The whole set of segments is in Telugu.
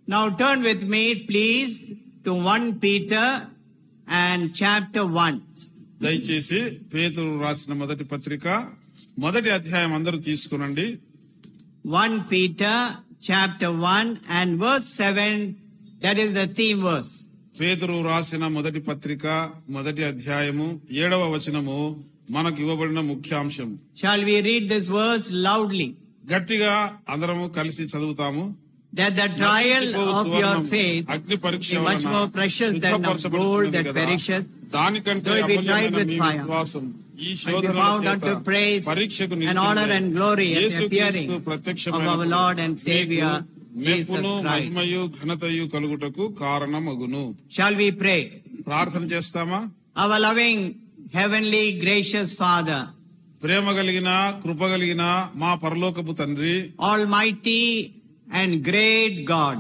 Now turn with me, please, to 1 Peter and chapter 1. దయచేసి పేతురు రాసిన మొదటి పత్రిక మొదటి అధ్యాయం అందరూ తీసుకునండి. 1 Peter chapter 1 and verse 7, that is the theme verse. పేతురు రాసిన మొదటి పత్రిక మొదటి అధ్యాయము 7వ వచనము మనకు ఇవ్వబడిన ముఖ్యాంశం. Shall we read this verse loudly? గట్టిగా అందరము కలిసి చదువుతాము. That the trial of your faith అగ్ని పరీక్ష is much more precious than of gold that perisheth, దానికంటే though it be tried అమూల్యమైన with మీ fire, విశ్వాసం ఈ and be శోధనల found చేత unto praise పరీక్షకు and honor and glory at the యేసుక్రీస్తు appearing ప్రత్యక్షమైన of our Lord and Savior మెప్పును Jesus Christ. మహిమయు ఘనతయు కలుగుటకు కారణమగును. Shall we pray? ప్రార్థన చేస్తామా? Our loving, heavenly, gracious Father, ప్రేమ కలిగిన కృప కలిగిన మా పరలోకపు తండ్రి, Almighty and great God,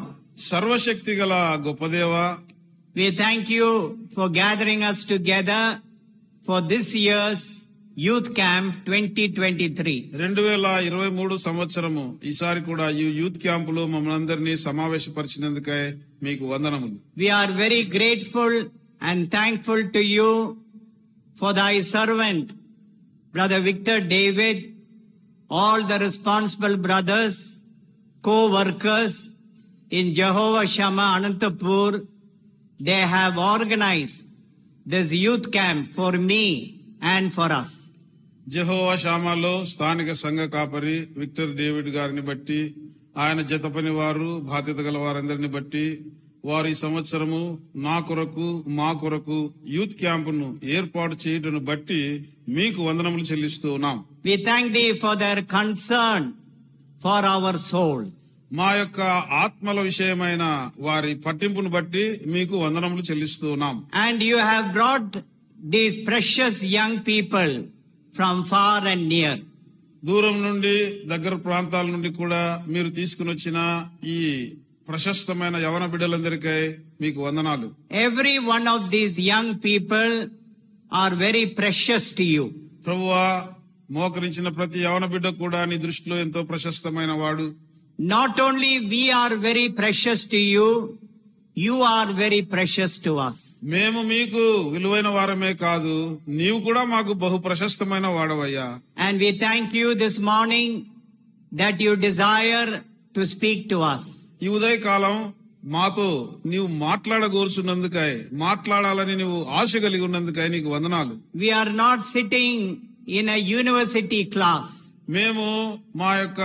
సర్వశక్తి గల గొప్ప దేవా, we thank you for gathering us together for this year's Youth Camp 2023. 2023 సంవత్సరము ఈసారి కూడా ఈ యూత్ క్యాంపులో మమ్మల్ని అందరినీ సమావేశపరిచినందుకై మీకు వందనములు. We are very grateful and thankful to you for thy servant, Brother Victor David, all the responsible brothers, co-workers in Jehovah Shammah Anantapur. They have organized this youth camp for me and for us. Jehovah షామాలో స్థానిక సంఘ కాపరి విక్టర్ డేవిడ్ గారిని బట్టి, ఆయన జత పని వారు బాధ్యత గల వారందరిని బట్టి, వారు ఈ సంవత్సరము నా కొరకు మా కొరకు యూత్ క్యాంపును ఏర్పాటు చేయటను బట్టి మీకు వందనములు చెల్లిస్తూ ఉన్నాం. We thank thee for their concern for our soul. మా యొక్క ఆత్మల విషయమైన వారి పట్టింపును బట్టి మీకు వందనములు చెల్లిస్తూ ఉన్నాం. And you have brought these precious young people from far and near. దూరం నుండి దగ్గర ప్రాంతాల నుండి కూడా మీరు తీసుకుని వచ్చిన ఈ ప్రశస్తమైన యవన బిడ్డలందరికీ మీకు వందనాలు. Every one of these young people are very precious to you. ప్రభువా, మోకరించిన ప్రతి యవన బిడ్డ కూడా నీ దృష్టిలో ఎంతో ప్రశస్తమైన వాడు. Not only we are very precious to you, you are very precious to us. మేము మీకు విలువైన వారమే కాదు, నీవు కూడా మాకు బహు ప్రశస్తమైన వాడవయ్యా. And we thank you this morning that you desire to speak to us. ఈ ఉదయకాలం మాతో నీవు మాట్లాడగోరుచున్నందుకై, మాట్లాడాలని నీవు ఆశ కలిగి ఉన్నందుకై నీకు వందనాలు. We are not sitting in a university class. మేము మా యొక్క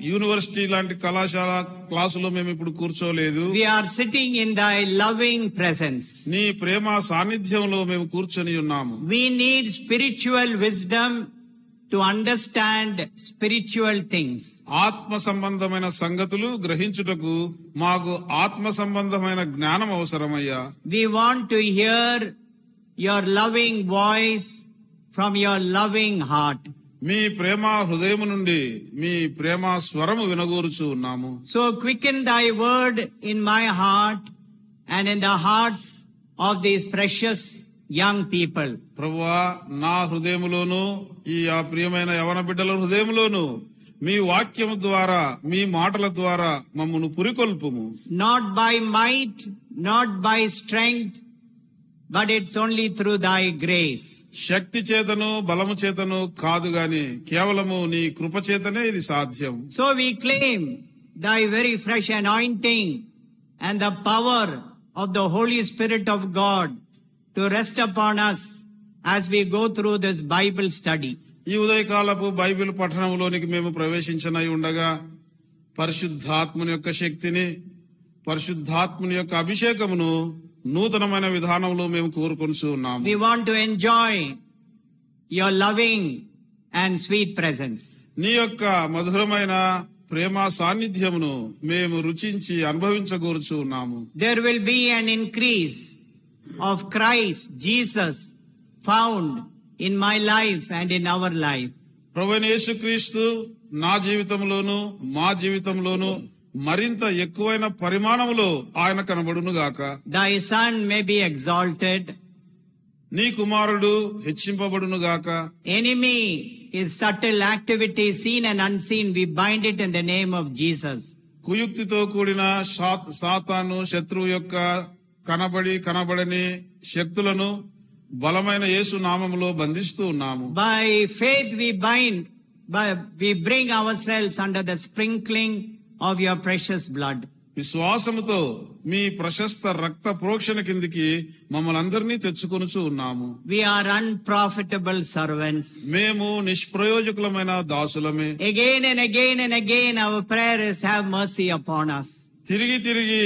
యూనివర్సిటీ లాంటి కళాశాల క్లాసులో మేము ఇప్పుడు కూర్చోలేదు. We are sitting in thy loving presence. నీ ప్రేమ సాన్నిధ్యంలో మేము కూర్చొని ఉన్నాము. We need spiritual wisdom to understand spiritual things. ఆత్మ సంబంధమైన సంగతులు గ్రహించుటకు మాకు ఆత్మ సంబంధమైన జ్ఞానం అవసరమయ్యా. We want to hear your loving voice from your loving heart. మీ ప్రేమ హృదయము నుండి మీ ప్రేమ స్వరము వినగూరుచు ఉన్నాము. So quicken thy word in my heart and in the hearts of these precious young people. ప్రభువా, నా హృదయములోను ఈ ఆ ప్రియమైన యవన బిడ్డల హృదయములోను మీ వాక్యము ద్వారా, మీ మాటల ద్వారా మమ్మను పురికొల్పుము. Not by might, not by strength, but it's only through thy grace. శక్తి చేతను బలము చేతను కాదు గాని కేవలము నీ కృప చేతనే ఇది సాధ్యం. So we claim thy very fresh anointing and the power of the Holy Spirit of God to rest upon us as we go through this Bible study. ఈ ఉదయకాలపు బైబిల్ పఠనంలోనికి మేము ప్రవేశించనై ఉండగా పరిశుద్ధాత్ముని యొక్క శక్తిని, పరిశుద్ధాత్ముని యొక్క అభిషేకమును నూతనమైన విధానంలో మేము కోరుకొనుచు ఉన్నాము. We want to enjoy your loving and sweet presence. నీ యొక్క మధురమైన ప్రేమ సాన్నిధ్యమును మేము రుచించి అనుభవించగోరుచు ఉన్నాము. There will be an increase of Christ Jesus found in my life and in our life. ప్రభువైన యేసుక్రీస్తు నా జీవితంలోను మా జీవితంలోను మరింత ఎక్కువైన పరిమాణములో ఆయన కనబడును గాక. Thy son may be exalted. నీ కుమారుడు హెచ్చింపబడును గాక. Enemy is subtle activity seen and unseen. We bind it in the name of Jesus. కుయుక్తితో కూడిన సాతాను శత్రువు యొక్క కనబడని శక్తులను బలమైన యేసు నామములో బంధిస్తూ ఉన్నాము. By faith we bring ourselves under the sprinkling of your precious blood. విశ్వాసముతో మీ ప్రశస్త రక్త ప్రోక్షణ కిందికి మమ్మల్ని అందరినీ తెచ్చుకొనుచూ ఉన్నాము. We are unprofitable servants. మేము నిష్ప్రయోజకులమైన దాసులమే. Again and again and again our prayer is, have mercy upon us. తిరిగి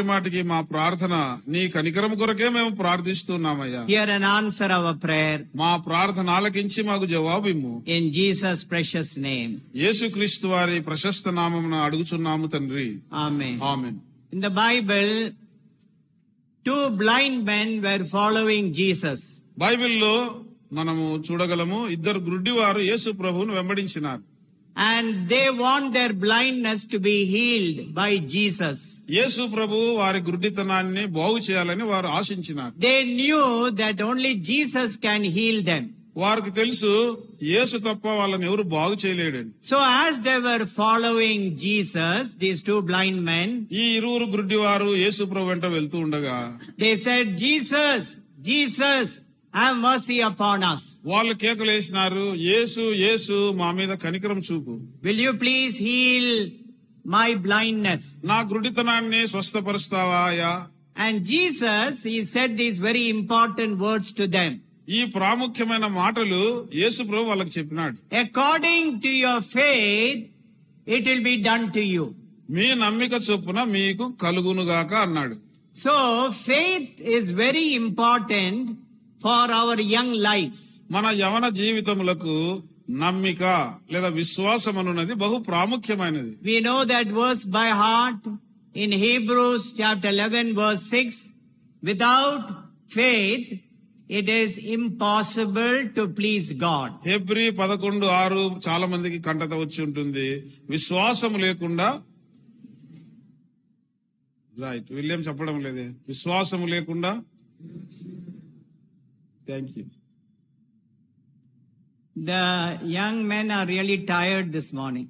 మాటికి మా ప్రార్థన నీ కనికరం కొరకే మేము ప్రార్థిస్తున్నామయ్యా. Hear and answer our prayer. మా ప్రార్థన ఆలకించి మాకు జవాబు ఇమ్ము. In Jesus' precious name. యేసుక్రీస్తు వారి ప్రశస్త నామమున అడుగుచున్నాము తండ్రి. Amen. Amen. In the Bible, 2 blind men were following Jesus. బైబిల్లో మనము చూడగలము, 2 గుడ్డివారు యేసు ప్రభువును వెంబడించినారు. And they want their blindness to be healed by Jesus. యేసు ప్రభువు వారి గుడ్డితనాన్ని బాగు చేయాలని వారు ఆశించినారు. They knew that only Jesus can heal them. వారికి తెలుసు యేసు తప్ప వాళ్ళని ఎవరు బాగు చేయలేడని. So as they were following Jesus, these 2 blind men, ఈ 2 గుడ్డివారు యేసు ప్రభు వెంట వెళ్తూ ఉండగా they said, Jesus, have mercy upon us. వాళ్ళు కేకలేసినారు, యేసు మా మీద కనికరం చూపు. Will you please heal my blindness? నా గుడ్డితనాన్ని స్వస్థపరుస్తావా అయ్యా? And Jesus, he said these very important words to them. ఈ ప్రాముఖ్యమైన మాటలు యేసు ప్రభు వాళ్ళకి చెప్పినాడు. According to your faith, it will be done to you. మీ నమ్మిక చొప్పున మీకు కలుగునుగాక అన్నాడు. So faith is very important for our young lives. మన యవన జీవితములకు నమ్మిక లేదా విశ్వాసం అనున్నది బహు ప్రాముఖ్యమైనది. We know that verse by heart in Hebrews chapter 11 verse 6. Without faith, it is impossible to please God. Hebrew 11:6 చాలా మందికి కంటత వచ్చి ఉంటుంది. విశ్వాసం లేకుండా, రైట్, విలియం చెప్పడం లేదే, విశ్వాసము లేకుండా. Thank you. The young men are really tired this morning.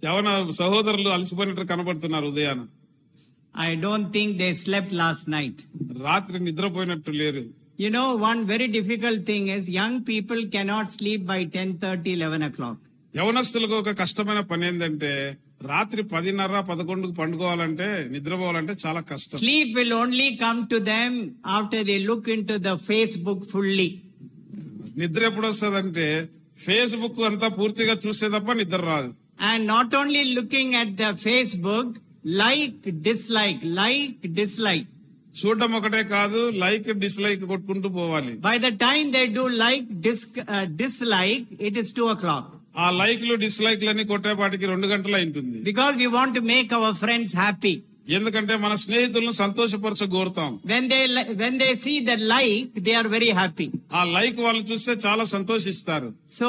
యవన సహోదరులు అలసిపోయినట్టు కనబడుతున్నారు ఉదయాన. I don't think they slept last night. రాత్రి నిద్రపోయినట్టు లేరు. You know, one very difficult thing is young people cannot sleep by 10:30, 11 o'clock. యవనస్తులకు ఒక కష్టమైన పని ఏంటంటే రాత్రి 10:30, 11కు పండుకోవాలంటే, నిద్రపోవాలంటే చాలా కష్టం. Sleep will only come to them after they look into the Facebook fully. నిద్ర ఎప్పుడు వస్తుందంటే ఫేస్బుక్ అంతా పూర్తిగా చూస్తే తప్ప నిద్ర రాదు. And not only looking at the Facebook, like, dislike. చూడడం ఒకటే కాదు, లైక్ డిస్లైక్ కొట్టుకుంటూ పోవాలి. By the time they do like, dislike, it is 2 o'clock. ఆ లైక్లు డిస్లైక్లన్నీ కొట్టేపాటికి 2 గంటలు అయింటుంది. Because we want to make our friends happy. ఎందుకంటే మన స్నేహితులను సంతోషపరచగోరుతాం. When they see the like, they are very happy. ఆ లైక్ వాళ్ళు చూస్తే చాలా సంతోషిస్తారు. So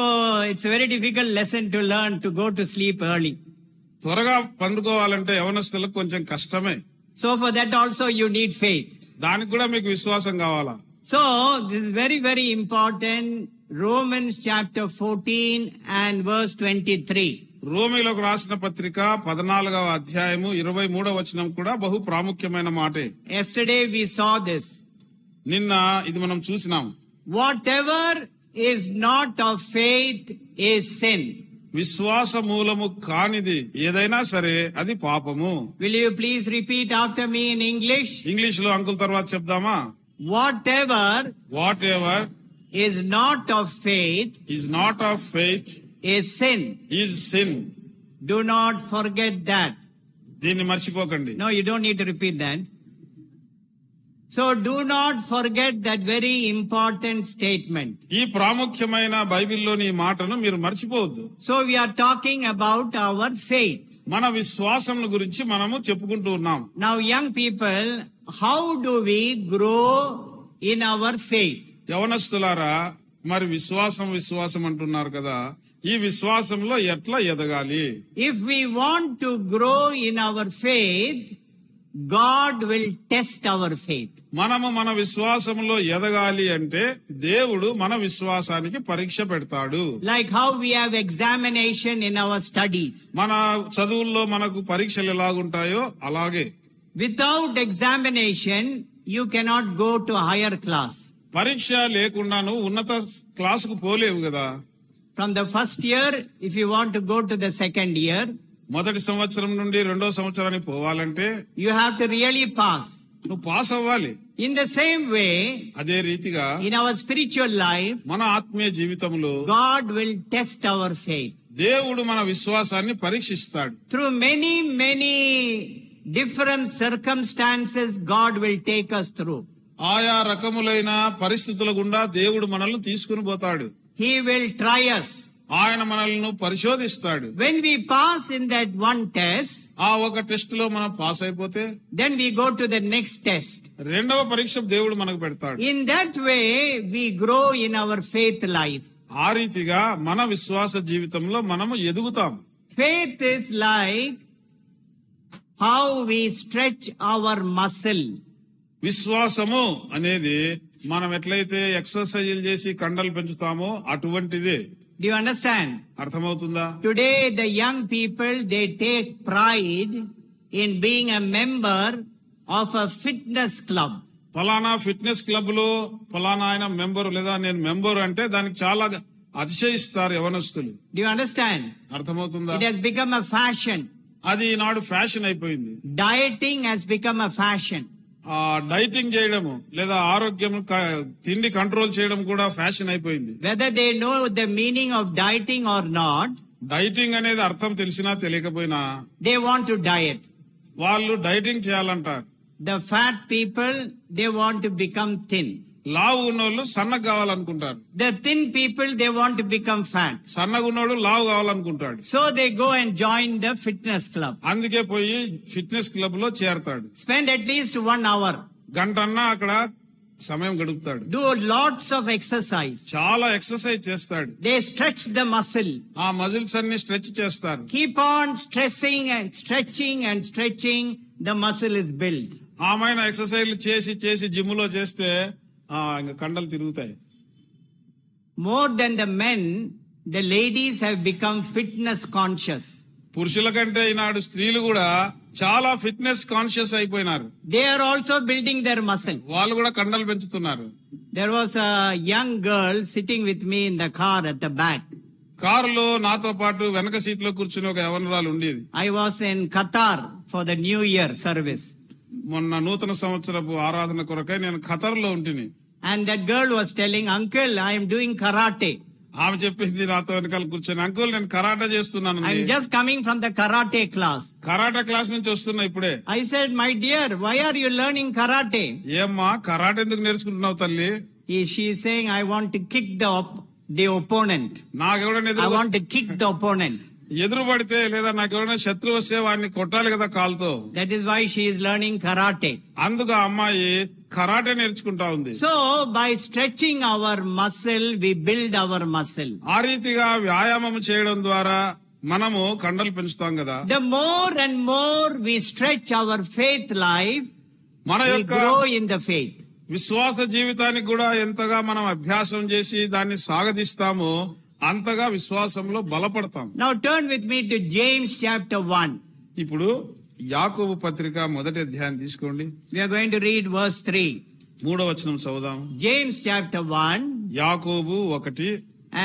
it's a very difficult lesson to learn to go to sleep early. త్వరగా పండుకోవాలంటే యవనస్తులకు కొంచెం కష్టమే. So for that also you need faith. దానికి కూడా మీకు విశ్వాసం కావాలా. So this is very, very important. Romans chapter 14 and verse 23. రోమీలకు రాసిన పత్రిక 14వ అధ్యాయము 23వ వచనం కూడా బహు ప్రాముఖ్యమైన మాటే. Yesterday we saw this. నిన్న ఇది మనం చూసినాం. Whatever is not of faith is sin. విశ్వాస మూలము కానిది ఏదైనా సరే అది పాపము. Will you please repeat after me in English? English లో అంకుల్ తర్వాత చెప్దామా? Whatever is not of faith is not of faith is sin. is sin. Do not forget that. దీన్ని మర్చిపోకండి. No, you don't need to repeat that. So do not forget that very important statement. ఈ ప్రాముఖ్యమైన బైబిల్లోని ఈ మాటను మీరు మర్చిపోవద్దు. So we are talking about our faith. మన విశ్వాసం గురించి మనము చెప్పుకుంటూ ఉన్నాం. Now young people, how do we grow in our faith? యవనస్తులారా, మరి విశ్వాసం అంటున్నారు కదా, ఈ విశ్వాసంలో ఎట్లా ఎదగాలి? If we want to grow in our faith, God will test our faith. మనము మన విశ్వాసంలో ఎదగాలి అంటే దేవుడు మన విశ్వాసానికి పరీక్ష పెడతాడు. Like how we have examination in our studies. మన చదువుల్లో మనకు పరీక్షలు ఎలాగుంటాయో అలాగే Without examination, you cannot go to higher class. పరీక్ష లేకుండా నువ్వు ఉన్నత క్లాసుకు పోలేవు కదా. From the first year, if you want to go to the second year, మొదటి సంవత్సరం నుండి రెండో సంవత్సరానికి పోవాలంటే you have to really pass. నువ్వు పాస్ అవ్వాలి. In the same way, అదే రీతిగా in our spiritual life, మన ఆత్మీయ జీవితంలో God will test our faith. దేవుడు మన విశ్వాసాన్ని పరీక్షిస్తాడు. Through many different circumstances, God will take us through. ఆయా రకములైన పరిస్థితుల గుండా దేవుడు మనల్ని తీసుకుని పోతాడు. He will try us. ఆయన మనల్ని పరిశోధిస్తాడు. When we pass in that one test, ఆ ఒక టెస్ట్ లో మనం పాస్ అయిపోతే then we go to the next test. రెండవ పరీక్ష దేవుడు మనకు పెడతాడు. In that way, we grow in our faith life. ఆ రీతిగా మన విశ్వాస జీవితంలో మనము ఎదుగుతాం. Faith is like how we stretch our muscle. విశ్వాసము అనేది మనం ఎట్లయితే ఎక్సర్సైజులు చేసి కండలు పెంచుతామో అటువంటిదే. Do you understand? అర్థమవుతుందా? Today, the young people, they take pride in being a member of a fitness club. ఫలానా ఫిట్నెస్ క్లబ్ లో ఫలానా ఆయన మెంబర్ లేదా నేను మెంబర్ అంటే దానికి చాలా అతిశయిస్తారు యవనస్తులు. Do you understand? అర్థమవుతుందా? It has become a fashion. అది ఈనాడు ఫ్యాషన్ అయిపోయింది. Dieting has become a fashion. ఆ డైటింగ్ చేయడము లేదా ఆరోగ్యం తిండి కంట్రోల్ చేయడం కూడా ఫ్యాషన్ అయిపోయింది. Whether they know the meaning of dieting or not, dieting అనేది అర్థం తెలిసినా తెలియకపోయినా they want to diet. వాళ్ళు డైటింగ్ చేయాలంటారు. The fat people, they want to become thin. లావు ఉన్నోళ్ళు సన్నగా కావాలనుకుంటారు. The thin people, they want to become fat. సన్నగా ఉన్నోడు లావు కావాలనుకుంటాడు. So they go and join the fitness club. అందుకే పోయి ఫిట్నెస్ క్లబ్ లో చేరతాడు. Spend at least 1 hour. గంటన్నా అక్కడ సమయం గడుపుతాడు. Do lots of exercise. చాలా ఎక్సర్సైజ్ చేస్తాడు. They stretch the muscle. ఆ మజిల్స్ అన్ని స్ట్రెచ్ చేస్తారు. Keep on stressing and stretching, the muscle is built. ఆమెన ఎక్సర్సైజ్ చేసి జిమ్ లో చేస్తే ఇంకా కండలు తిరుగుతాయి. More than the men, the ladies have become fitness conscious. పురుషుల కంటే ఈనాడు స్త్రీలు కూడా చాలా ఫిట్నెస్ కాన్షియస్ అయిపోయినారు. They are also building their muscle. వాళ్ళు కూడా కండలు పెంచుతున్నారు. There was a young girl sitting with me in the car at the back. కారులో నాతో పాటు వెనక సీట్ లో కూర్చుని ఒక యవనరాలు ఉండేది. I was in Qatar for the New Year service. మొన్న నూతన సంవత్సరపు ఆరాధన కొరకై నేను ఖతర్ లో ఉంటిని. And that girl was telling, Uncle, I am doing karate. ఆమె చెప్పింది నాతో వెనకాల కూర్చొని, అంకుల్ నేను కరాటే చేస్తున్నాను. I am just coming from the karate class. Karate class నుంచి వస్తున్నా ఇప్పుడే. I said, my dear, why are you learning karate? ఏమ్మా కరాటే ఎందుకు నేర్చుకుంటున్నావు తల్లి? She is saying, I want to kick the opponent. నాకెవడైనా I want to kick the opponent. ఎదురు పడితే లేదా నాకెవరైనా శత్రువు వస్తే వాడిని కొట్టాలి కదా కాలుతో. That is why she is learning karate. అందుకు ఆ అమ్మాయి కరాటే నేర్చుకుంటా ఉంది. So by stretching our muscle, we build our muscle. ఆ రీతిగా వ్యాయామం చేయడం ద్వారా మనము కండలు పెంచుతాం కదా. The more and more we stretch our faith life, మన we యొక్క grow in the faith. విశ్వాస జీవితానికి కూడా ఎంతగా మనం అభ్యాసం చేసి దాన్ని సాగదీస్తామో అంతగా విశ్వాసంలో బలపడతాం. Now turn with me to James chapter 1. ఇప్పుడు యాకోబు పత్రిక మొదటి అధ్యాయం తీసుకోండి. We are going to read verse 3. 3వ వచనం చదువుదాం. James chapter 1 యాకోబు 1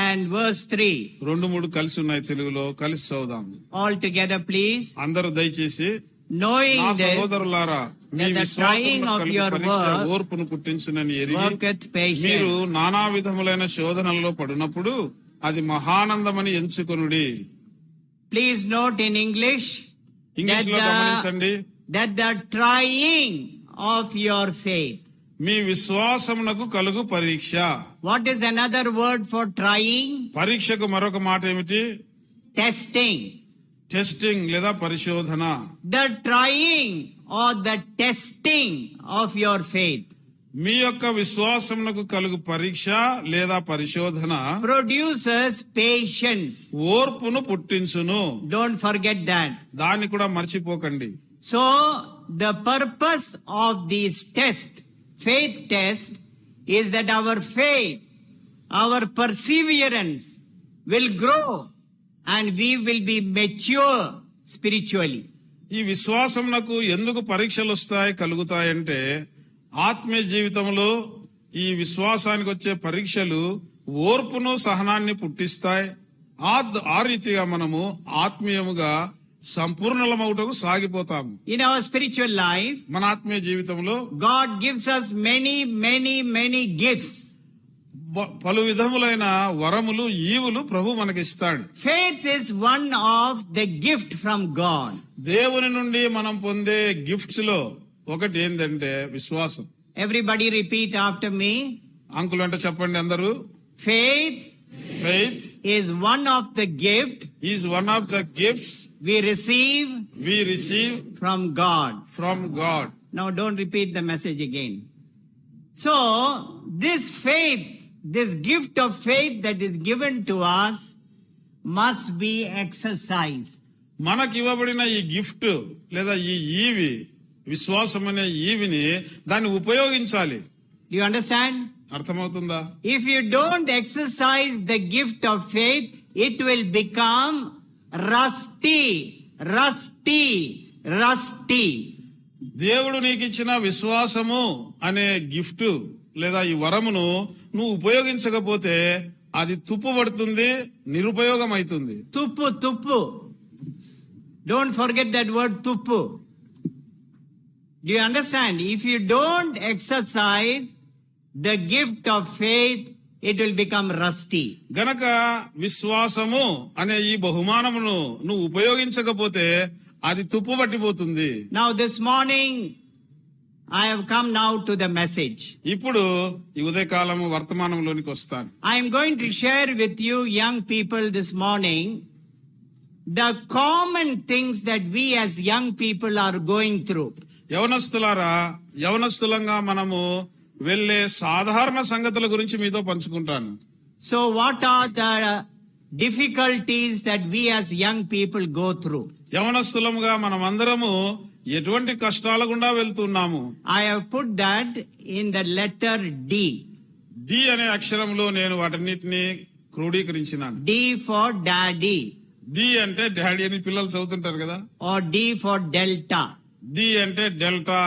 and verse 3. 2-3 కలిసి ఉన్నాయి తెలుగులో, కలిసి చదువుదాం. All together please. అందరూ దయచేసి, Knowing నా this, సహోదరులారా మీ that the trying విశ్వాసమునకు of కలుగు your పరీక్ష work ఓర్పును పుట్టించునని ఎరిగి worketh మీరు patience. నానా విధములైన శోధనల్లో పడినప్పుడు అది మహానందమని ఎంచుకొనుడి. Please note in English English లో గమనించండి. that the trying of your faith. మీ విశ్వాసమునకు కలుగు పరీక్ష. What is another word for trying? పరీక్షకు మరొక మాట ఏమిటి? Testing. టెస్టింగ్ లేదా పరిశోధన. The trying or the testing of your faith మీ యొక్క విశ్వాసమునకు కలుగు పరీక్ష లేదా పరిశోధన produces patience. ఓర్పును పుట్టించును. Don't forget that. దాన్ని కూడా మర్చిపోకండి. So the purpose of this test, faith test, is that our faith, our perseverance will grow and we will be mature spiritually. ఈ విశ్వాసమునకు ఎందుకు పరీక్షలు కలుగుతాయంటే ఆత్మీయ జీవితంలో ఈ విశ్వాసానికి వచ్చే పరీక్షలు ఓర్పును సహనాన్ని పుట్టిస్తాయి. ఆ రీతిగా మనము ఆత్మీయముగా సంపూర్ణమవుటకు సాగిపోతాము. In our spiritual life, మన ఆత్మీయ జీవితంలో God gives us many gifts. పలు విధములైన వరములు ఈవులు ప్రభు మనకిస్తాడు. Faith is one of the gift from God. దేవుని నుండి మనం పొందే గిఫ్ట్స్ లో ఒకటి ఏంటంటే విశ్వాసం. Everybody repeat after me. Uncle అంటే చెప్పండి అందరూ. Faith is one of the gifts we receive from God. Now don't repeat the message again. So this faith, this gift of faith that is given to us must be exercised. మనకి ఇవ్వబడిన ఈ గిఫ్ట్ లేదా ఈ ఈవి విశ్వాసం అనే ఈవిని దాన్ని ఉపయోగించాలి. Do you understand? అర్థమవుతుందా? If you don't exercise the gift of faith, it will become rusty. దేవుడు నీకు ఇచ్చిన విశ్వాసము అనే గిఫ్ట్ లేదా ఈ వరమును నువ్వు ఉపయోగించకపోతే అది తుప్పు పడుతుంది, నిరుపయోగం అవుతుంది. తుప్పు. Don't forget that word తుప్పు. Do you understand? If you don't exercise the gift of faith, it will become rusty. గనక విశ్వాసము అనే ఈ బహుమానమును నువ్వు ఉపయోగించకపోతే అది తుప్పు పట్టిపోతుంది. Now this morning I have come now to the message. ఇప్పుడు ఈ ఉదయకాలము వర్తమానంలోనికి వస్తాను. I am going to share with you young people this morning the common things that we as young people are going through. యవనస్తులంగా మనము వెళ్ళే సాధారణ సంగతుల గురించి మీతో పంచుకుంటాను. So what are the difficulties that we as young people go through? యవనస్తులముగా మనమందరము ఎటువంటి కష్టాల గుండా వెళ్తున్నాము? I have put that in the letter D. D అనే అక్షరంలో నేను వాటన్నిటిని క్రోడీకరించినాను. D for daddy. D అంటే డాడీ అని పిల్లలు చదువుతుంటారు కదా. Or D for delta. D అంటే డెల్టా.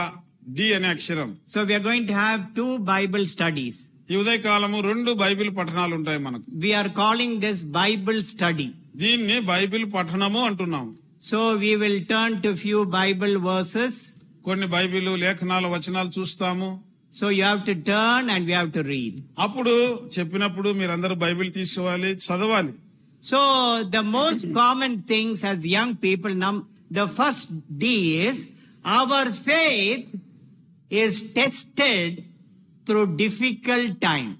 D అనే అక్షరం. So we are going to have 2 Bible studies. ఈ ఉదయకాలము 2 బైబిల్ పఠనాలు ఉంటాయి మనకు. We are calling this Bible study. దీన్ని బైబిల్ పఠనము అంటున్నాం. So we will turn to few Bible verses. కొన్ని బైబిల్ లేఖనాల వచనాలు చూస్తాము. So you have to turn and we have to read. అప్పుడు చెప్పినప్పుడు మీరందరూ బైబిల్ తీసుకోవాలి, చదవాలి. So the most common things as young people, the first D is our faith is tested through difficult time.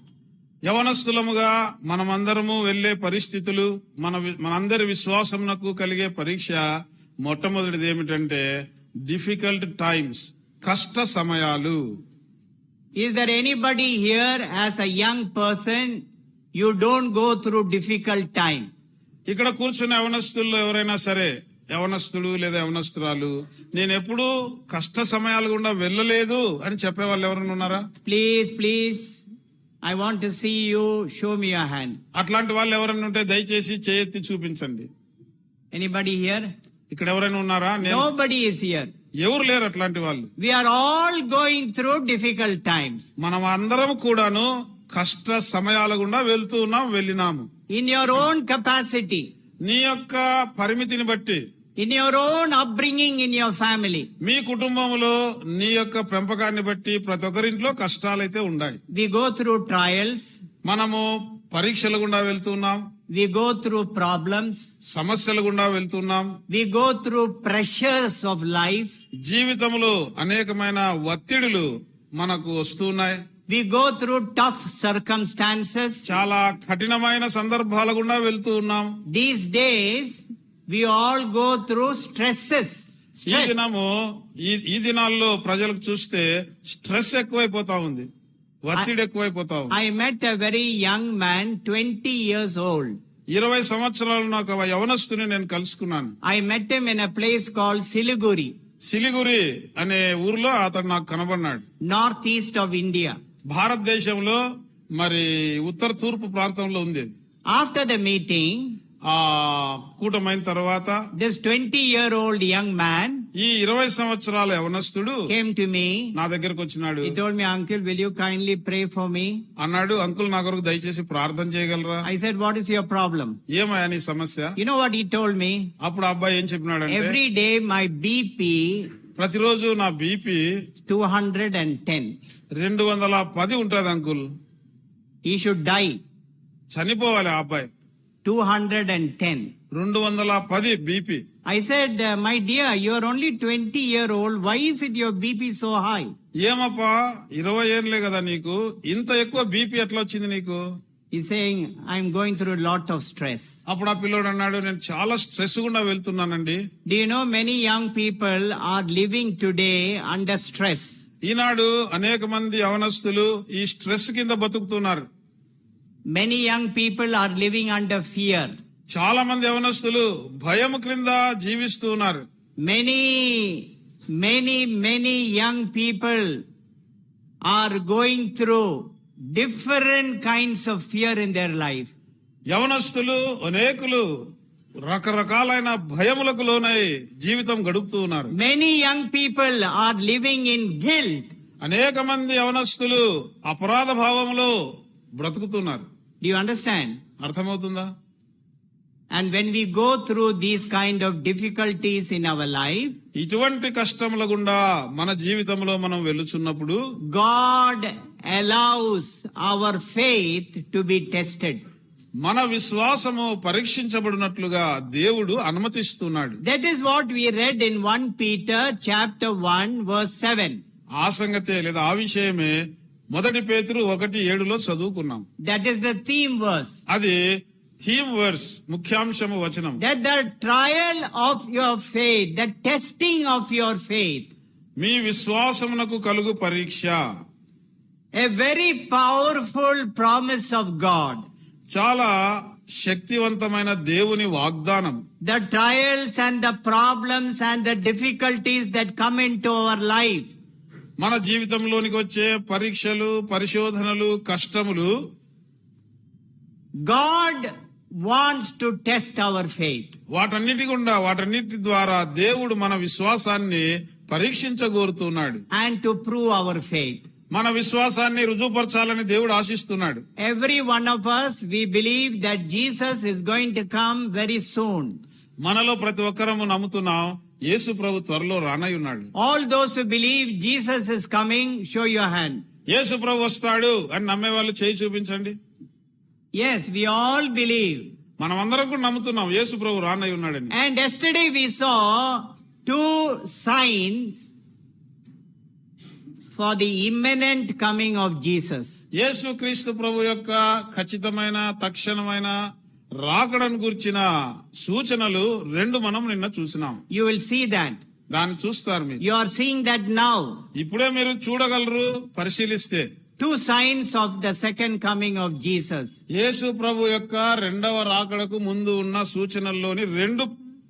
యవనస్తులముగా మనమందరము వెళ్లే పరిస్థితులు, మనందరి విశ్వాసమునకు కలిగే పరీక్ష మొట్టమొదటిది ఏమిటంటే డిఫికల్ట్ టైమ్స్, కష్ట సమయాలు. Is there anybody here as a young person you don't go through difficult time? ఇక్కడ కూర్చున్న యవనస్తుల్లో ఎవరైనా సరే, యవనస్తుడు లేదా యవనస్తురాలు, నేను ఎప్పుడు కష్ట సమయాలు గుండా వెళ్ళలేదు అని చెప్పే వాళ్ళు ఎవరైనా ఉన్నారా? Please I want to see you. Show me your hand. అట్లాంటి వాళ్ళు ఎవరైనా ఉంటే దయచేసి చేయెత్తి చూపించండి. Anybody here? ఇక్కడ ఎవరైనా ఉన్నారా? Nobody is here. ఎవరు లేరు అట్లాంటి వాళ్ళు. We are all going through difficult times. మనం అందరం కూడాను కష్ట సమయాల గుండా వెళ్తూ ఉన్నాం, వెళ్ళినాము. In your own capacity. నీ యొక్క పరిమితిని బట్టి. In your own upbringing in your family. మీ కుటుంబంలో నీ యొక్క పెంపకాన్ని బట్టి ప్రతి ఒక్కరింట్లో కష్టాలైతే ఉన్నాయి. We go through trials. మనము పరీక్షల గుండా వెళ్తున్నాం. We go through problems. సమస్యల గుండా వెళ్తున్నాం. We go through pressures of life. జీవితంలో అనేకమైన ఒత్తిడులు మనకు వస్తున్నాయి. We go through tough circumstances. చాలా కఠినమైన సందర్భాల గుండా వెళ్తూ ఉన్నాం. These days we all go through stresses. ఈ దినాల్లో ప్రజలకు చూస్తే స్ట్రెస్ ఎక్కువైపోతా ఉంది, ఒత్తిడి ఎక్కువైపోతా ఉంది. I met a very young man, 20 years old. 20 సంవత్సరాలు నాకు యవనస్తుని నేను కలుసుకున్నాను. I met him in a place called Siliguri. Siliguri అనే ఊర్లో అతడు నాకు కనబడినాడు. northeast of India. భారతదేశంలో మరి ఉత్తర తూర్పు ప్రాంతంలో ఉంది. After the meeting, ఆ కూటమైన తర్వాత this 20-year-old young man ఈ 20 సంవత్సరాల యవనస్తుడు came to me. నా దగ్గరకు వచ్చినాడు. He told me, uncle, will you kindly pray for me? అన్నాడు, అంకుల్ నా కొరకు దయచేసి ప్రార్థన చేయగలరా? I said, what is your problem? ఏమయ్యా నీ సమస్య? You know what he told me? అప్పుడు ఆ అబ్బాయి ఏం చెప్పినాడంటే, Every day my BP ప్రతిరోజు నా బీపీ 210. 210 ఉంటది అంకుల్. He should die. చనిపోవాలి ఆ అబ్బాయి. 210. 210 BP. I said, my dear, you are only 20-year-old. Why is it your BP so high? ఏమప్పా 20 ఏళ్లే కదా నీకు, ఇంత ఎక్కువ బీపీ ఎట్లా వచ్చింది నీకు? He's saying, I'm going through a lot of stress. అప్పుడు ఆ పిల్లోడు అన్నాడు, నేను చాలా స్ట్రెస్ గుండా వెళ్తున్నానండి. Do you know many young people are living today under stress? ఈనాడు అనేక మంది యవనస్తులు ఈ స్ట్రెస్ కింద బతుకుతున్నారు. Many young people are living under fear. చాలా మంది యవనస్తులు భయం క్రింద జీవిస్తూ ఉన్నారు. Many young people are going through different kinds of fear in their life. యవనస్తులు అనేకులు రకరకాలైన భయములకు లోనై జీవితం గడుపుతూ ఉన్నారు. Many young people are living in guilt. అనేక మంది యవనస్తులు అపరాధ భావములో బ్రతుకుతున్నారు. Do you understand? అర్థమవుతుందా? And when we go through these kind of difficulties in our life, ఇటువంటి కష్టముల గుండా మన జీవితంలో మనం వెలుచున్నప్పుడు God allows our faith to be tested. మన విశ్వాసము పరీక్షించబడినట్లుగా దేవుడు అనుమతిస్తున్నాడు. That is what we read in 1 Peter chapter 1 verse 7. ఆ సంగతే లేదా ఆ విషయమే 1 పేతురు 1:7 చదువుకున్నాం. That is the theme verse. అది థీమ్ వర్స్, ముఖ్యాంశము వచనం. That the trial of your faith, the testing of your faith, మీ విశ్వాసమునకు కలుగు పరీక్ష, a very powerful promise of God. చాలా శక్తివంతమైన దేవుని వాగ్దానం. The trials and the problems and the difficulties that come into our life, మన జీవితంలోనికి వచ్చే పరీక్షలు, పరిశోధనలు, కష్టములు God wants to test our faith. వాటన్నిటి ద్వారా దేవుడు మన విశ్వాసాన్ని పరీక్షించగోరుతున్నాడు. And to prove our faith. మన విశ్వాసాన్ని రుజువుపరచాలని దేవుడు ఆశిస్తున్నాడు. Every one of us, we believe that Jesus is going to come very soon. మనలో ప్రతి ఒక్కరము నమ్ముతున్నాం, యేసు ప్రభు త్వరలో రానై ఉన్నాడు. All those who believe Jesus is coming, show your hand. యేసు ప్రభు వస్తాడు అని నమ్మే వాళ్ళు చేయి చూపించండి. Yes, we all believe. మనం అందరం కూడా నమ్ముతున్నాం యేసు ప్రభు రానై ఉన్నాడని. And yesterday we saw 2 signs for the imminent coming of Jesus. యేసు క్రీస్తు ప్రభు యొక్క ఖచ్చితమైన తక్షణమైన రాకడను గురించిన సూచనలు 2 మనం నిన్న చూసినాం. You will see that. దాన్ని చూస్తారు మీరు. You are seeing that now. ఇప్పుడే మీరు చూడగలరు పరిశీలిస్తే. 2 signs of the second coming of Jesus. యేసు ప్రభు యొక్క రెండవ రాకడకు ముందు ఉన్న సూచనల్లోని 2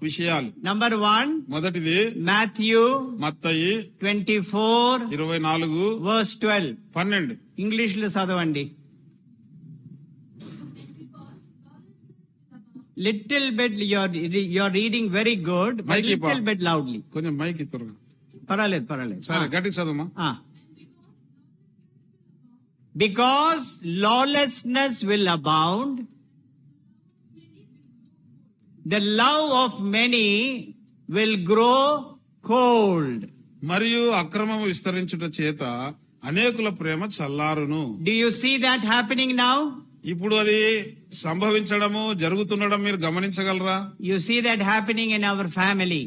విషయాలు. Number 1, మొదటిది Matthew మత్తయి 24 24 verse 12. English లో చదవండి. Little bit you're reading very good, but Mikey, little bit loudly. కొంచెం మైక్ త్వరగా. పర్వాలేదు. సరే గట్టిగా చదవమ్మా. Because lawlessness will abound, the love of many will grow cold. మరియు అక్రమము విస్తరించుట చేత అనేకుల ప్రేమ చల్లారును. Do you see that happening now? ఇప్పుడు అది సంభవించడము జరుగుతుండడం మీరు గమనించగలరా? You see that happening in our family.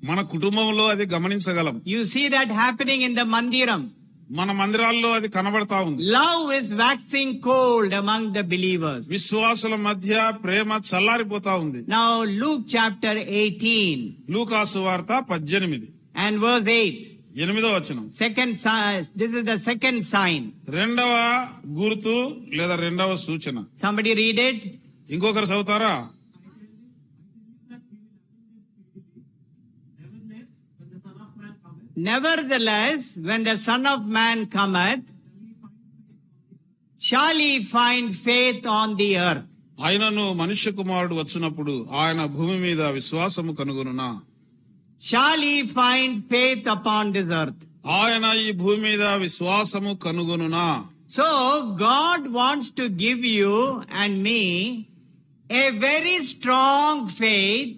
మన కుటుంబంలో అది గమనించగలం. You see that happening in the mandiram. మన మందిరాల్లో అది కనబడతా ఉంది. Love is waxing cold among the believers. విశ్వాసుల మధ్య ప్రేమ చల్లారిపోతా ఉంది. Now Luke chapter 18 లూకాసు వార్త 18 and verse 8. 8వ వచనం. This is the second sign. రెండవ గుర్తు లేదా రెండవ సూచన. Somebody read it. ఇంకొకరు చదువుతారా? Nevertheless, when the Son of Man cometh, shall he find faith on the earth? ఆయనను మనుష్య కుమారుడు వచ్చినప్పుడు ఆయన భూమి మీద విశ్వాసము కనుగొనునా? Shall he find faith upon this earth? ఆయన ఈ భూమి మీద విశ్వాసము కనుగొనునా? So, God wants to give you and me a very strong faith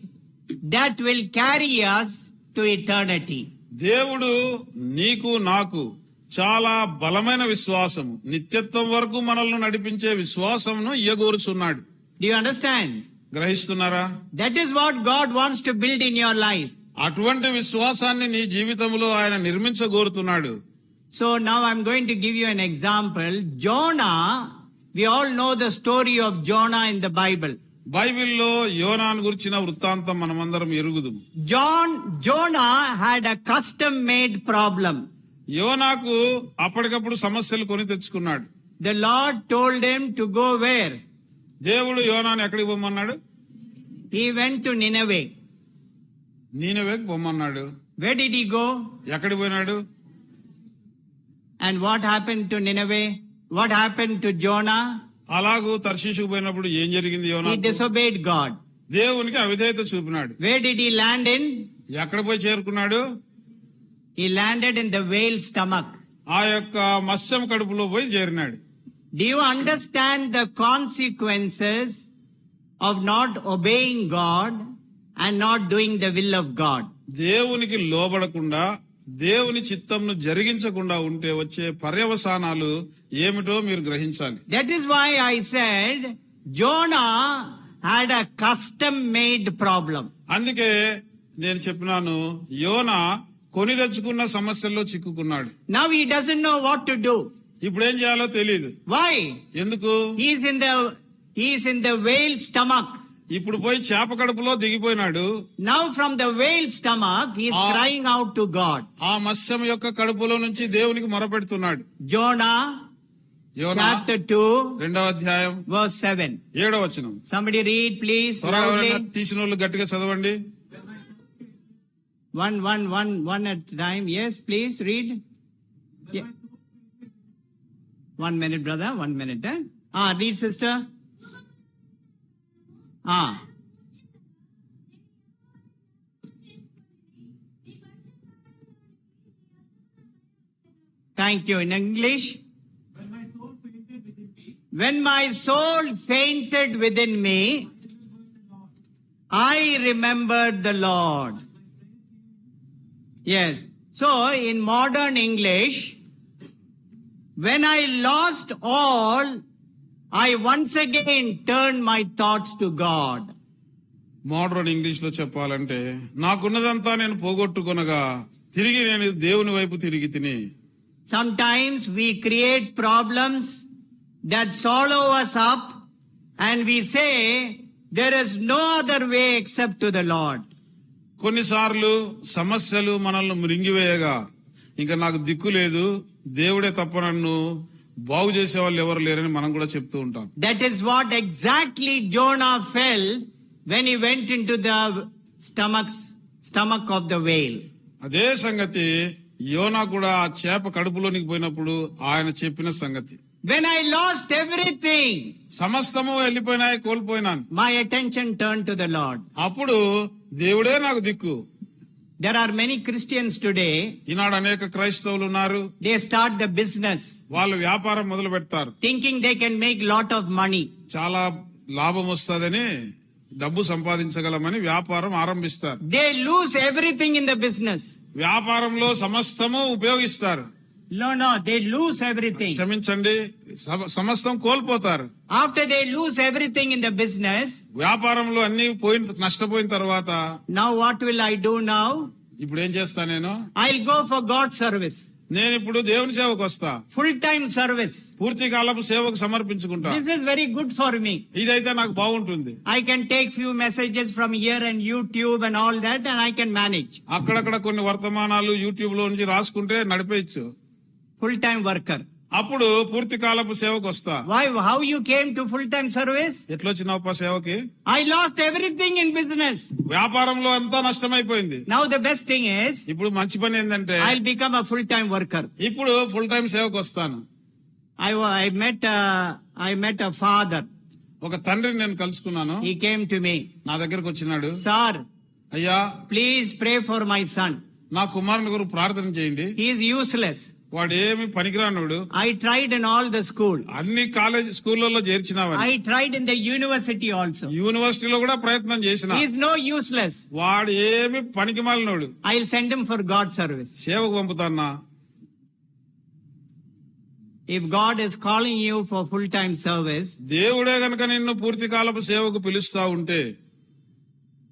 that will carry us to eternity. దేవుడు నీకు నాకు చాలా బలమైన విశ్వాసము, నిత్యత్వం వరకు మనల్ని నడిపించే విశ్వాసమును ఇయ్యగోరుచున్నాడు. Do you understand? గ్రహిస్తున్నారా? That is what God wants to build in your life. అటువంటి విశ్వాసాన్ని నీ జీవితంలో ఆయన నిర్మించగోరుతున్నాడు. So now I'm going to give you an example. Jonah, we all know the story of Jonah in the Bible. బైబిల్లో యోనాను గురించిన వృత్తాంతం మనమందరం ఎరుగుదు. Jonah had a custom made problem. యోనాకు అప్పటికప్పుడు సమస్యలు కొని తెచ్చుకున్నాడు. The Lord told him to go where? దేవుడు యోనాను ఎక్కడికి పొమ్మన్నాడు? He went to Nineveh. నీనెవేకు పొమ్మన్నాడు. Where did he go? ఎక్కడికి పోయినాడు? And what happened to Nineveh? What happened to Jonah? అలాగూ తర్షీషుకు పోయినప్పుడు ఏం జరిగింది? He Yona disobeyed God. దేవునికి అవిధేయత చూపినాడు. Where did he land in? ఎక్కడ పోయి చేరుకున్నాడు? He landed in the whale's stomach. ఆ యొక్క మత్స్యం కడుపులో పోయి చేరినాడు. Do you understand the consequences of not obeying God and not doing the will of God? దేవునికి లోబడకుండా దేవుని చిత్తంను జరిగించకుండా ఉంటే వచ్చే పర్యవసానాలు ఏమిటో మీరు గ్రహించాలి. That is why I said Jonah had a custom made problem. అందుకే నేను చెప్పినాను, యోనా కొని తెచ్చుకున్న సమస్యల్లో చిక్కుకున్నాడు. Now he doesn't know what to do. ఇప్పుడు ఏం చేయాలో తెలియదు. Why? ఎందుకు? He is in the whale's stomach. ఇప్పుడు పోయి చేప కడుపులో దిగిపోయినాడు. Now from the whale's stomach he is crying out to God. ఆ మత్స్యం యొక్క కడుపులో నుంచి దేవునికి మొరపెడుతున్నాడు. Jonah యోనా chapter 2 2వ అధ్యాయం verse 7. 7వ వచనం. Somebody read please. త్వరగా loudly. ఎవరైనా తీసిన వాళ్ళు గట్టిగా చదవండి. One at a time. Yes, please read. Yeah. 1 minute, brother. 1 minute. Read, sister. Thank you. In English. When my soul fainted within me, I remembered the Lord. Yes. So, in modern English, when I lost all, I once again turned my thoughts to God. Modern English లో చెప్పాలంటే, నాకున్నదంతా నేను పోగొట్టుకొనగా తిరిగి నేను దేవుని వైపు తిరిగి తిని. Sometimes we create problems that swallow us up and we say there is no other way except to the Lord. కొన్నిసార్లు సమస్యలు మనల్ని మృంగివేయగా ఇంకా నాకు దిక్కు లేదు, దేవుడే తప్ప నన్ను బాగు చేసే వాళ్ళు ఎవరు లేరని మనం కూడా చెప్తూ ఉంటాం. That is what exactly Jonah felt when he went into the stomach of the whale. అదే సంగతి యోనా కూడా ఆ చేప కడుపులోనికి పోయినప్పుడు ఆయన చెప్పిన సంగతి. When I lost everything, సమస్తము వెళ్ళిపోయినాయి, కోల్పోయినాను, my attention turned to the Lord. అప్పుడు దేవుడే నాకు దిక్కు. There are many Christians today, ఈనాడు అనేక క్రైస్తవులు ఉన్నారు. they start the business వాళ్ళు వ్యాపారం మొదలు పెడతారు, thinking they can make lot of money. చాలా లాభం వస్తుందని, డబ్బు సంపాదించగలమని వ్యాపారం ఆరంభిస్తారు. They lose everything in the business. వ్యాపారంలో సమస్తము ఉపయోగిస్తారు. No, they lose everything. క్షమించండి, సమస్తం కోల్పోతారు. After they lose everything in the business, వ్యాపారంలో అన్ని నష్టపోయిన తర్వాత now what will I do now? ఇప్పుడు ఏం చేస్తా నేను? I'll go for God's service. నేను ఇప్పుడు దేవుని సేవకు వస్తా, Full-time service. పూర్తి కాలపు సేవకు సమర్పించుకుంటా. This is very good for me. ఇదైతే నాకు బాగుంటుంది. I can take few messages from here and YouTube and all that and I can manage. అక్కడక్కడ కొన్ని వర్తమానాలు యూట్యూబ్ లో నుంచి రాసుకుంటే నడిపేయచ్చు. Full-time worker. అప్పుడు పూర్తి కాలపు సేవకు వస్తా. Why? How you came to full-time service? ఎట్లొచ్చినావప్ప సేవకి? I lost everything in business. వ్యాపారంలో అంతా నష్టమైపోయింది. Now the best thing is, ఇప్పుడు మంచి పని ఏంటంటే I'll become a full-time worker. ఇప్పుడు ఫుల్ టైం సేవకు వస్తాను. I met a father. ఒక తండ్రిని నేను కలుసుకున్నాను. He came to me. నా దగ్గరకు వచ్చినాడు. Sir, అయ్యా, please pray for my son. నా కుమారుని గురించి ప్రార్థన చేయండి. He is useless. వాడు ఏమి పనికిరానుడు. I tried in all the school. అన్ని కాలేజ్ స్కూళ్ళలో చేర్చినావని. I tried in the university also. యూనివర్సిటీలో కూడా ప్రయత్నం చేసిన. He is no useless. వాడు ఏమి పనికి మాలినోడు. I'll send him for God's service. సేవకు పంపుతాన్నా. If God is calling you for full-time service, దేవుడే గనక నిన్ను పూర్తి కాలపు సేవకు పిలుస్తా ఉంటే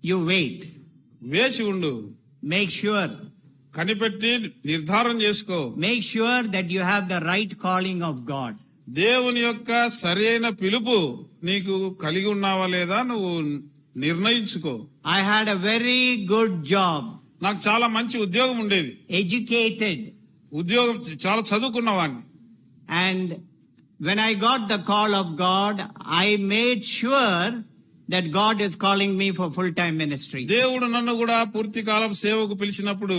you wait. వేచి ఉండు. Make sure. కనిపెట్టి నిర్ధారణ చేసుకో. Make sure that you have the right calling of God. దేవుని యొక్క సరైన పిలుపు నీకు కలిగి ఉన్నావా లేదా నువ్వు నిర్ణయించుకో. I had a very good job. నాకు చాలా మంచి ఉద్యోగం ఉండేది. Educated. ఉద్యోగం చాలా చదువుకున్నవాడిని. And when I got the call of God, I made sure that God is calling me for full-time ministry. దేవుడు నన్ను కూడా పూర్తి కాలం సేవకు పిలిచినప్పుడు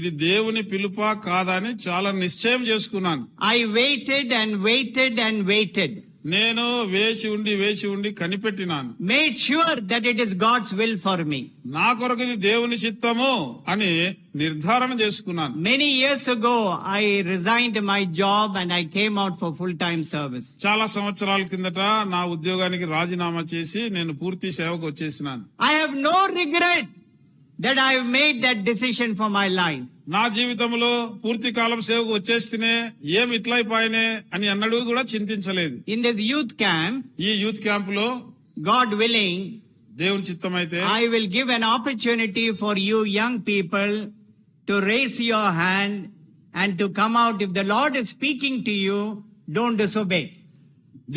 ఇది దేవుని పిలుపా కాదా అని చాలా నిశ్చయం చేసుకున్నాను. I waited and waited and waited. నేను వేచి ఉండి కనిపెట్టినాను. Made sure that it is God's will for me. నా కొరకు ఇది దేవుని చిత్తము అని నిర్ధారణ చేసుకున్నాను. Many years ago, I resigned my job and I came out for full-time service. చాలా సంవత్సరాల కిందట నా ఉద్యోగానికి రాజీనామా చేసి నేను పూర్తి సేవకు వచ్చేసినాను. I have no regret that I have made that decision for my life. నా జీవితంలో పూర్తి కాలం సేవకు వచ్చేస్తేనే ఏమి ఇట్లయిపోయినే అని అన్నడు కూడా చింతించలేదు. In this youth camp, ఈ యూత్ క్యాంప్ లో God willing, దేవుని చిత్తమైతే I will give an opportunity for you young people to raise your hand and to come out. If the Lord is speaking to you, don't disobey.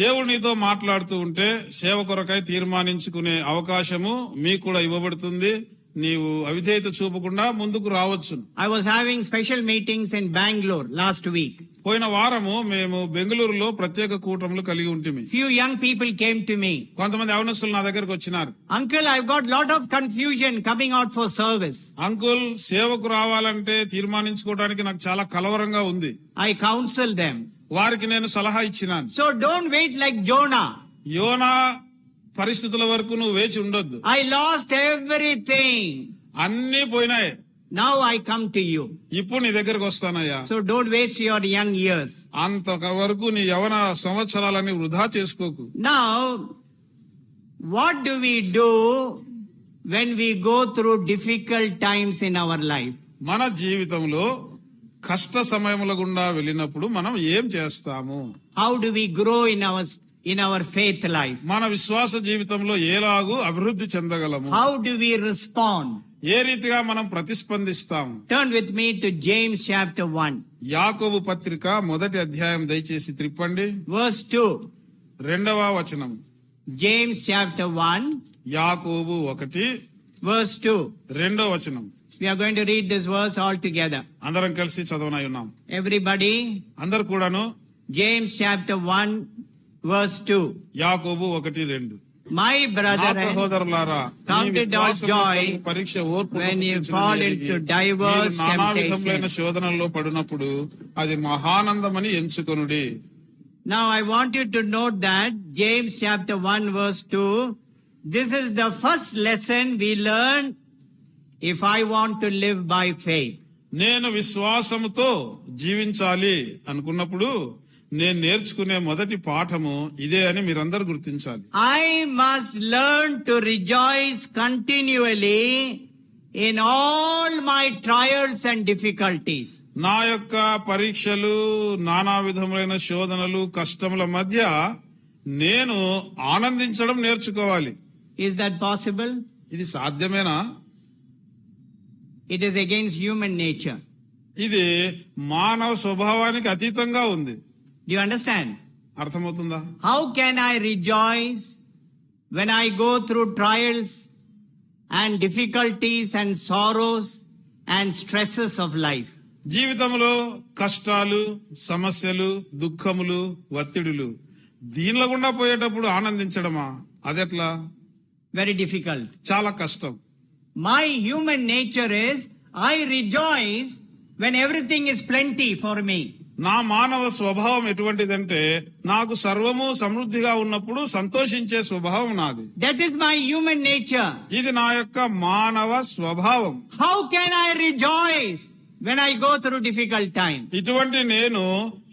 దేవుడు నీతో మాట్లాడుతూ ఉంటే సేవ కొరకై తీర్మానించుకునే అవకాశము మీకు కూడా ఇవ్వబడుతుంది. నీవు అవిధేయత చూపకుండా ముందుకు రావచ్చు. I was having special meetings in Bangalore last week. పోయిన వారము మేము బెంగళూరులో ప్రత్యేక కూటములు కలిగి ఉంటిమి. Few young people came to me. కొంతమంది యవనస్తులు నా దగ్గరకు వచ్చినారు. Uncle, I've got lot of confusion coming out for service. Uncle, సేవకు రావాలంటే తీర్మానించుకోవడానికి నాకు చాలా కలవరంగా ఉంది. I counsel them. వారికి నేను సలహా ఇచ్చినాను. So don't wait like Jonah. యోనా పరిస్థితుల వరకు నువ్వు వేచి ఉండొద్దు. I lost everything. అన్ని పోయినాయి. Now I come to you. ఇప్పుడు నీ దగ్గరకు వస్తానయ్యా. So don't waste your young years. అంతవరకు నీ యవన సంవత్సరాలని వృధా చేసుకోకు. Now, what do we do when we go through difficult times in our life? మన జీవితంలో కష్ట సమయముల గుండా వెళ్ళినప్పుడు మనం ఏం చేస్తాము? How do we grow in our faith life? మన విశ్వాస జీవితంలో ఎలాగూ అభివృద్ధి చెందగలము? How do we respond? ఏ రీతిగా మనం ప్రతిస్పందిస్తాము? Turn with me to James chapter 1. యాకోబు పత్రిక 1వ అధ్యాయం దయచేసి త్రిప్పండి. Verse 2. 2వ వచనం. James chapter 1. యాకోబు 1 verse 2. 2వ వచనం. We are going to read this verse all together. అందరం కలిసి చదవనై ఉన్నాం. Everybody. అందరు కూడాను. James chapter 1 verse 2. యాకోబు 1:2. My brethren, సహోదరులారా, count it all joy పరీక్ష ఓర్పు when you fall into diverse నానా విధములైన temptations. శోధనల్లో పడినప్పుడు అది మహానందమని ఎంచుకొనుడి. Now I want you to note that James chapter 1 verse 2, this is the first lesson we learn if I want to live by faith. నేను విశ్వాసముతో జీవించాలి అనుకున్నప్పుడు నేను నేర్చుకునే మొదటి పాఠము ఇదే అని మీరందరూ గుర్తించాలి. I must learn to rejoice continually in all my trials and difficulties. నా యొక్క పరీక్షలు, నానా విధములైన శోధనలు, కష్టముల మధ్య నేను ఆనందించడం నేర్చుకోవాలి. Is that possible? ఇది సాధ్యమేనా? It is against human nature. ఇది మానవ స్వభావానికి అతీతంగా ఉంది. Do you understand? అర్థమవుతుందా? How can I rejoice when I go through trials and difficulties and sorrows and stresses of life? జీవితంలో కష్టాలు, సమస్యలు, దుఃఖములు, ఒత్తిడులు దీనిలో గుండా పోయేటప్పుడు ఆనందించడమా? అదెట్లా? Very difficult. చాలా కష్టం. My human nature is, I rejoice when everything is plenty for me. నా మానవ స్వభావం ఎటువంటిదంటే నాకు సర్వము సమృద్ధిగా ఉన్నప్పుడు సంతోషించే స్వభావం నాది. That is my human nature. ఇది నా యొక్క మానవ స్వభావం. How can I rejoice when I go through difficult time? ఇటువంటి నేను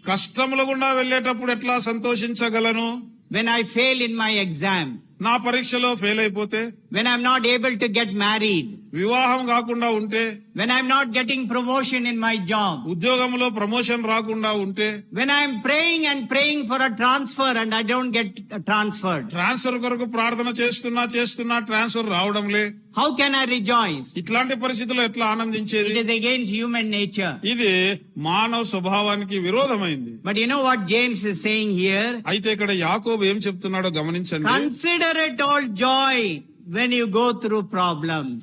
కష్టముల గుండా వెళ్ళేటప్పుడు ఎట్లా సంతోషించగలను? When I fail in my exam, నా పరీక్షలో ఫెయిల్ అయిపోతే, when I'm not able to get married, వివాహం కాకుండా ఉంటే, when I'm not getting promotion in my job, ఉద్యోగంలో ప్రమోషన్ రాకుండా ఉంటే, when I'm praying and praying for a transfer and I don't get transferred, transfer కొరకు ప్రార్థన చేస్తున్నా transfer రావడంలే, how can I rejoice? ఇట్లాంటి పరిస్థితుల్లో ఎట్లా ఆనందించేది? It is against human nature. ఇది మానవ స్వభావానికి విరోధమైంది. But you know what James is saying here? అయితే ఇక్కడ యాకోబు ఏం చెప్తున్నాడో గమనించండి. Consider it all joy when you go through problems.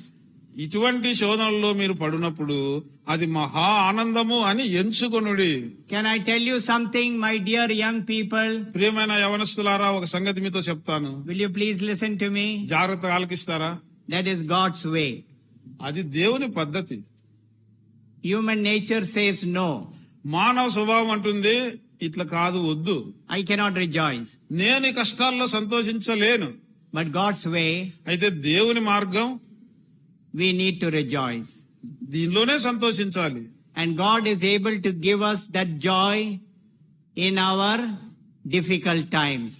ఇటువంటి శోధనల్లో మీరు పడినప్పుడు అది మహా ఆనందము అని ఎంచుకొనుడి. Can I tell you something, my dear young people? ప్రియమైన యవనస్తులారా, ఒక సంగతి మీతో చెప్తాను. Will you please listen to me? జాగ్రత్తగా ఆలకిస్తారా? That is God's way. అది దేవుని పద్ధతి. Human nature says no. మానవ స్వభావం అంటుంది ఇట్లా కాదు, వద్దు, I cannot rejoice. నేను ఈ కష్టాల్లో సంతోషించలేను. But God's way, అయితే దేవుని మార్గం, we need to rejoice. దీనిలోనే సంతోషించాలి. And God is able to give us that joy in our difficult times.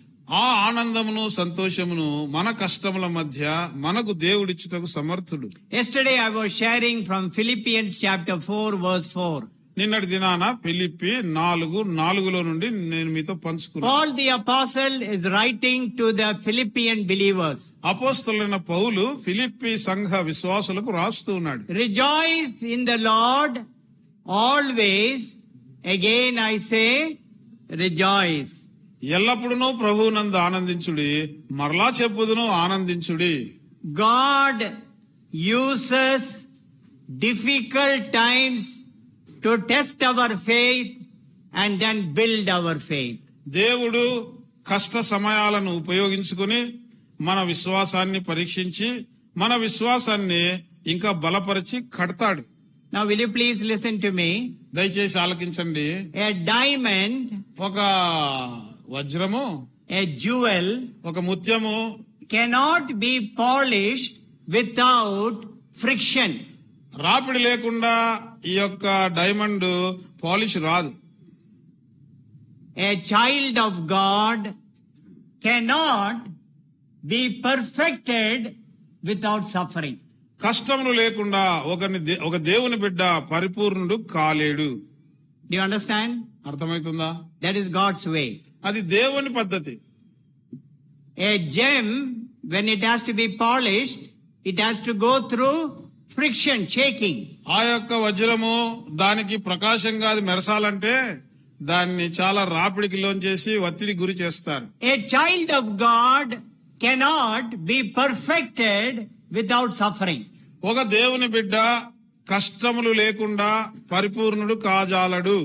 ఆ ఆనందమును సంతోషమును మన కష్టముల మధ్య మనకు దేవుడిచ్చుటకు సమర్థుడు. Yesterday I was sharing from Philippians chapter 4 verse 4. నిన్నటి దినాన ఫిలిప్పి 4:4 నుండి నేను మీతో పంచుకున్నాను. Paul the apostle is writing to the Philippian believers. అపోస్తలుడైన పౌలు ఫిలిప్పి సంఘ విశ్వాసులకు రాస్తూ ఉన్నాడు. Rejoice in the Lord always. Again I say, rejoice. ఎల్లప్పుడూ ప్రభువునందు ఆనందించుడి, మరలా చెప్పుదును ఆనందించుడి. God uses difficult times to test our faith and then build our faith. దేవుడు కష్ట సమయాలను ఉపయోగించుకుని మన విశ్వాసాన్ని పరీక్షించి మన విశ్వాసాన్ని ఇంకా బలపరిచి కడతాడు. Now will you please listen to me? దయచేసి ఆలకించండి. A diamond, ఒక వజ్రము, a jewel ఒక ముత్యము cannot be polished without friction. రాపిడి లేకుండా ఈ యొక్క డైమండ్ పాలిష్ రాదు. A child of God cannot be perfected without suffering. కష్టములు లేకుండా ఒక దేవుని బిడ్డ పరిపూర్ణుడు కాలేడు. Do you understand? అర్థమవుతుందా? That is God's way. అది దేవుని పద్ధతి. A gem, when it has to be polished, it has to go through friction, shaking. ఆ యొక్క వజ్రము దానికి ప్రకాశంగా అది మెరసాలంటే దాన్ని చాలా రాపిడికి లోంచేసి ఒత్తిడి గురి చేస్తారు. A child of God cannot be perfected without suffering. ఒక దేవుని బిడ్డ కష్టములు లేకుండా పరిపూర్ణుడు కాజాలడు.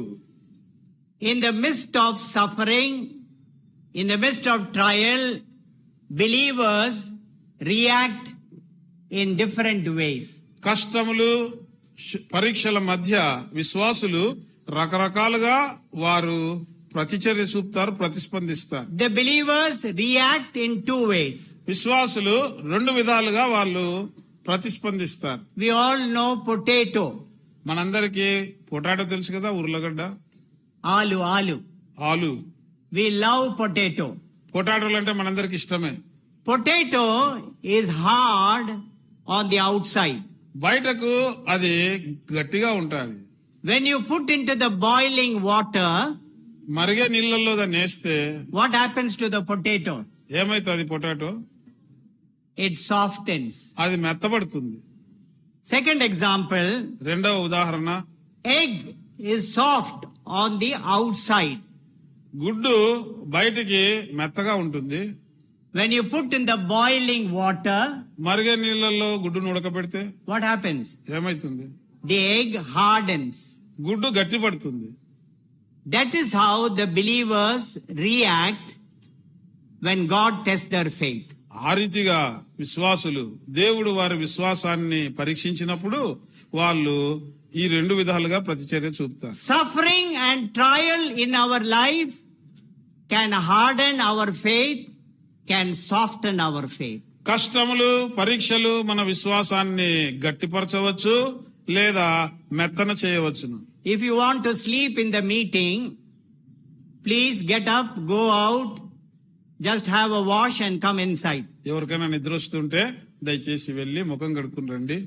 In the midst of suffering, in the midst of trial, believers react in different ways. కష్టములు పరీక్షల మధ్య విశ్వాసులు రకరకాలుగా వారు ప్రతిచర్య చూపుతారు, ప్రతిస్పందిస్తారు. The believers react in two ways. విశ్వాసులు 2 విధాలుగా వాళ్ళు ప్రతిస్పందిస్తారు. We all know potato. మనందరికీ పొటాటో తెలుసు కదా, ఉర్లగడ్డ, Aloo. ఆలు. We love potato. పొటాటోలు అంటే మనందరికి ఇష్టమే. Potato is hard on the outside. బయటకు అది గట్టిగా ఉంటుంది. When you put into the boiling water, మరిగే నీళ్ళల్లో దాన్ని వేస్తే what happens to the potato? ఏమైతుంది? Potato It softens. అది మెత్తబడుతుంది. Second example, రెండవ ఉదాహరణ, egg is soft on the outside. గుడ్డు బయటికి మెత్తగా ఉంటుంది. When you put in the boiling water, మరిగే నీళ్ళల్లో గుడ్డును ఉడకబెడితే what happens? ఏమైతుంది? The egg hardens. గుడ్డు గట్టిపడుతుంది. That is how the believers react when God tests their faith. ఆ రీతిగా విశ్వాసులు దేవుడు వారి విశ్వాసాన్ని పరీక్షించినప్పుడు వాళ్ళు ఈ రెండు విధాలుగా ప్రతిచర్య చూపుతారు. Suffering and trial in our life can harden our faith, can soften our faith. కష్టములు పరీక్షలు మన విశ్వాసాన్ని గట్టిపరచవచ్చు లేదా మెత్తన చేయవచ్చును. If you want to sleep in the meeting, please get up, go out, just have a wash and come inside. ఎవరికైనా నిద్ర వస్తుంటే దయచేసి వెళ్లి ముఖం కడుక్కుని రండి.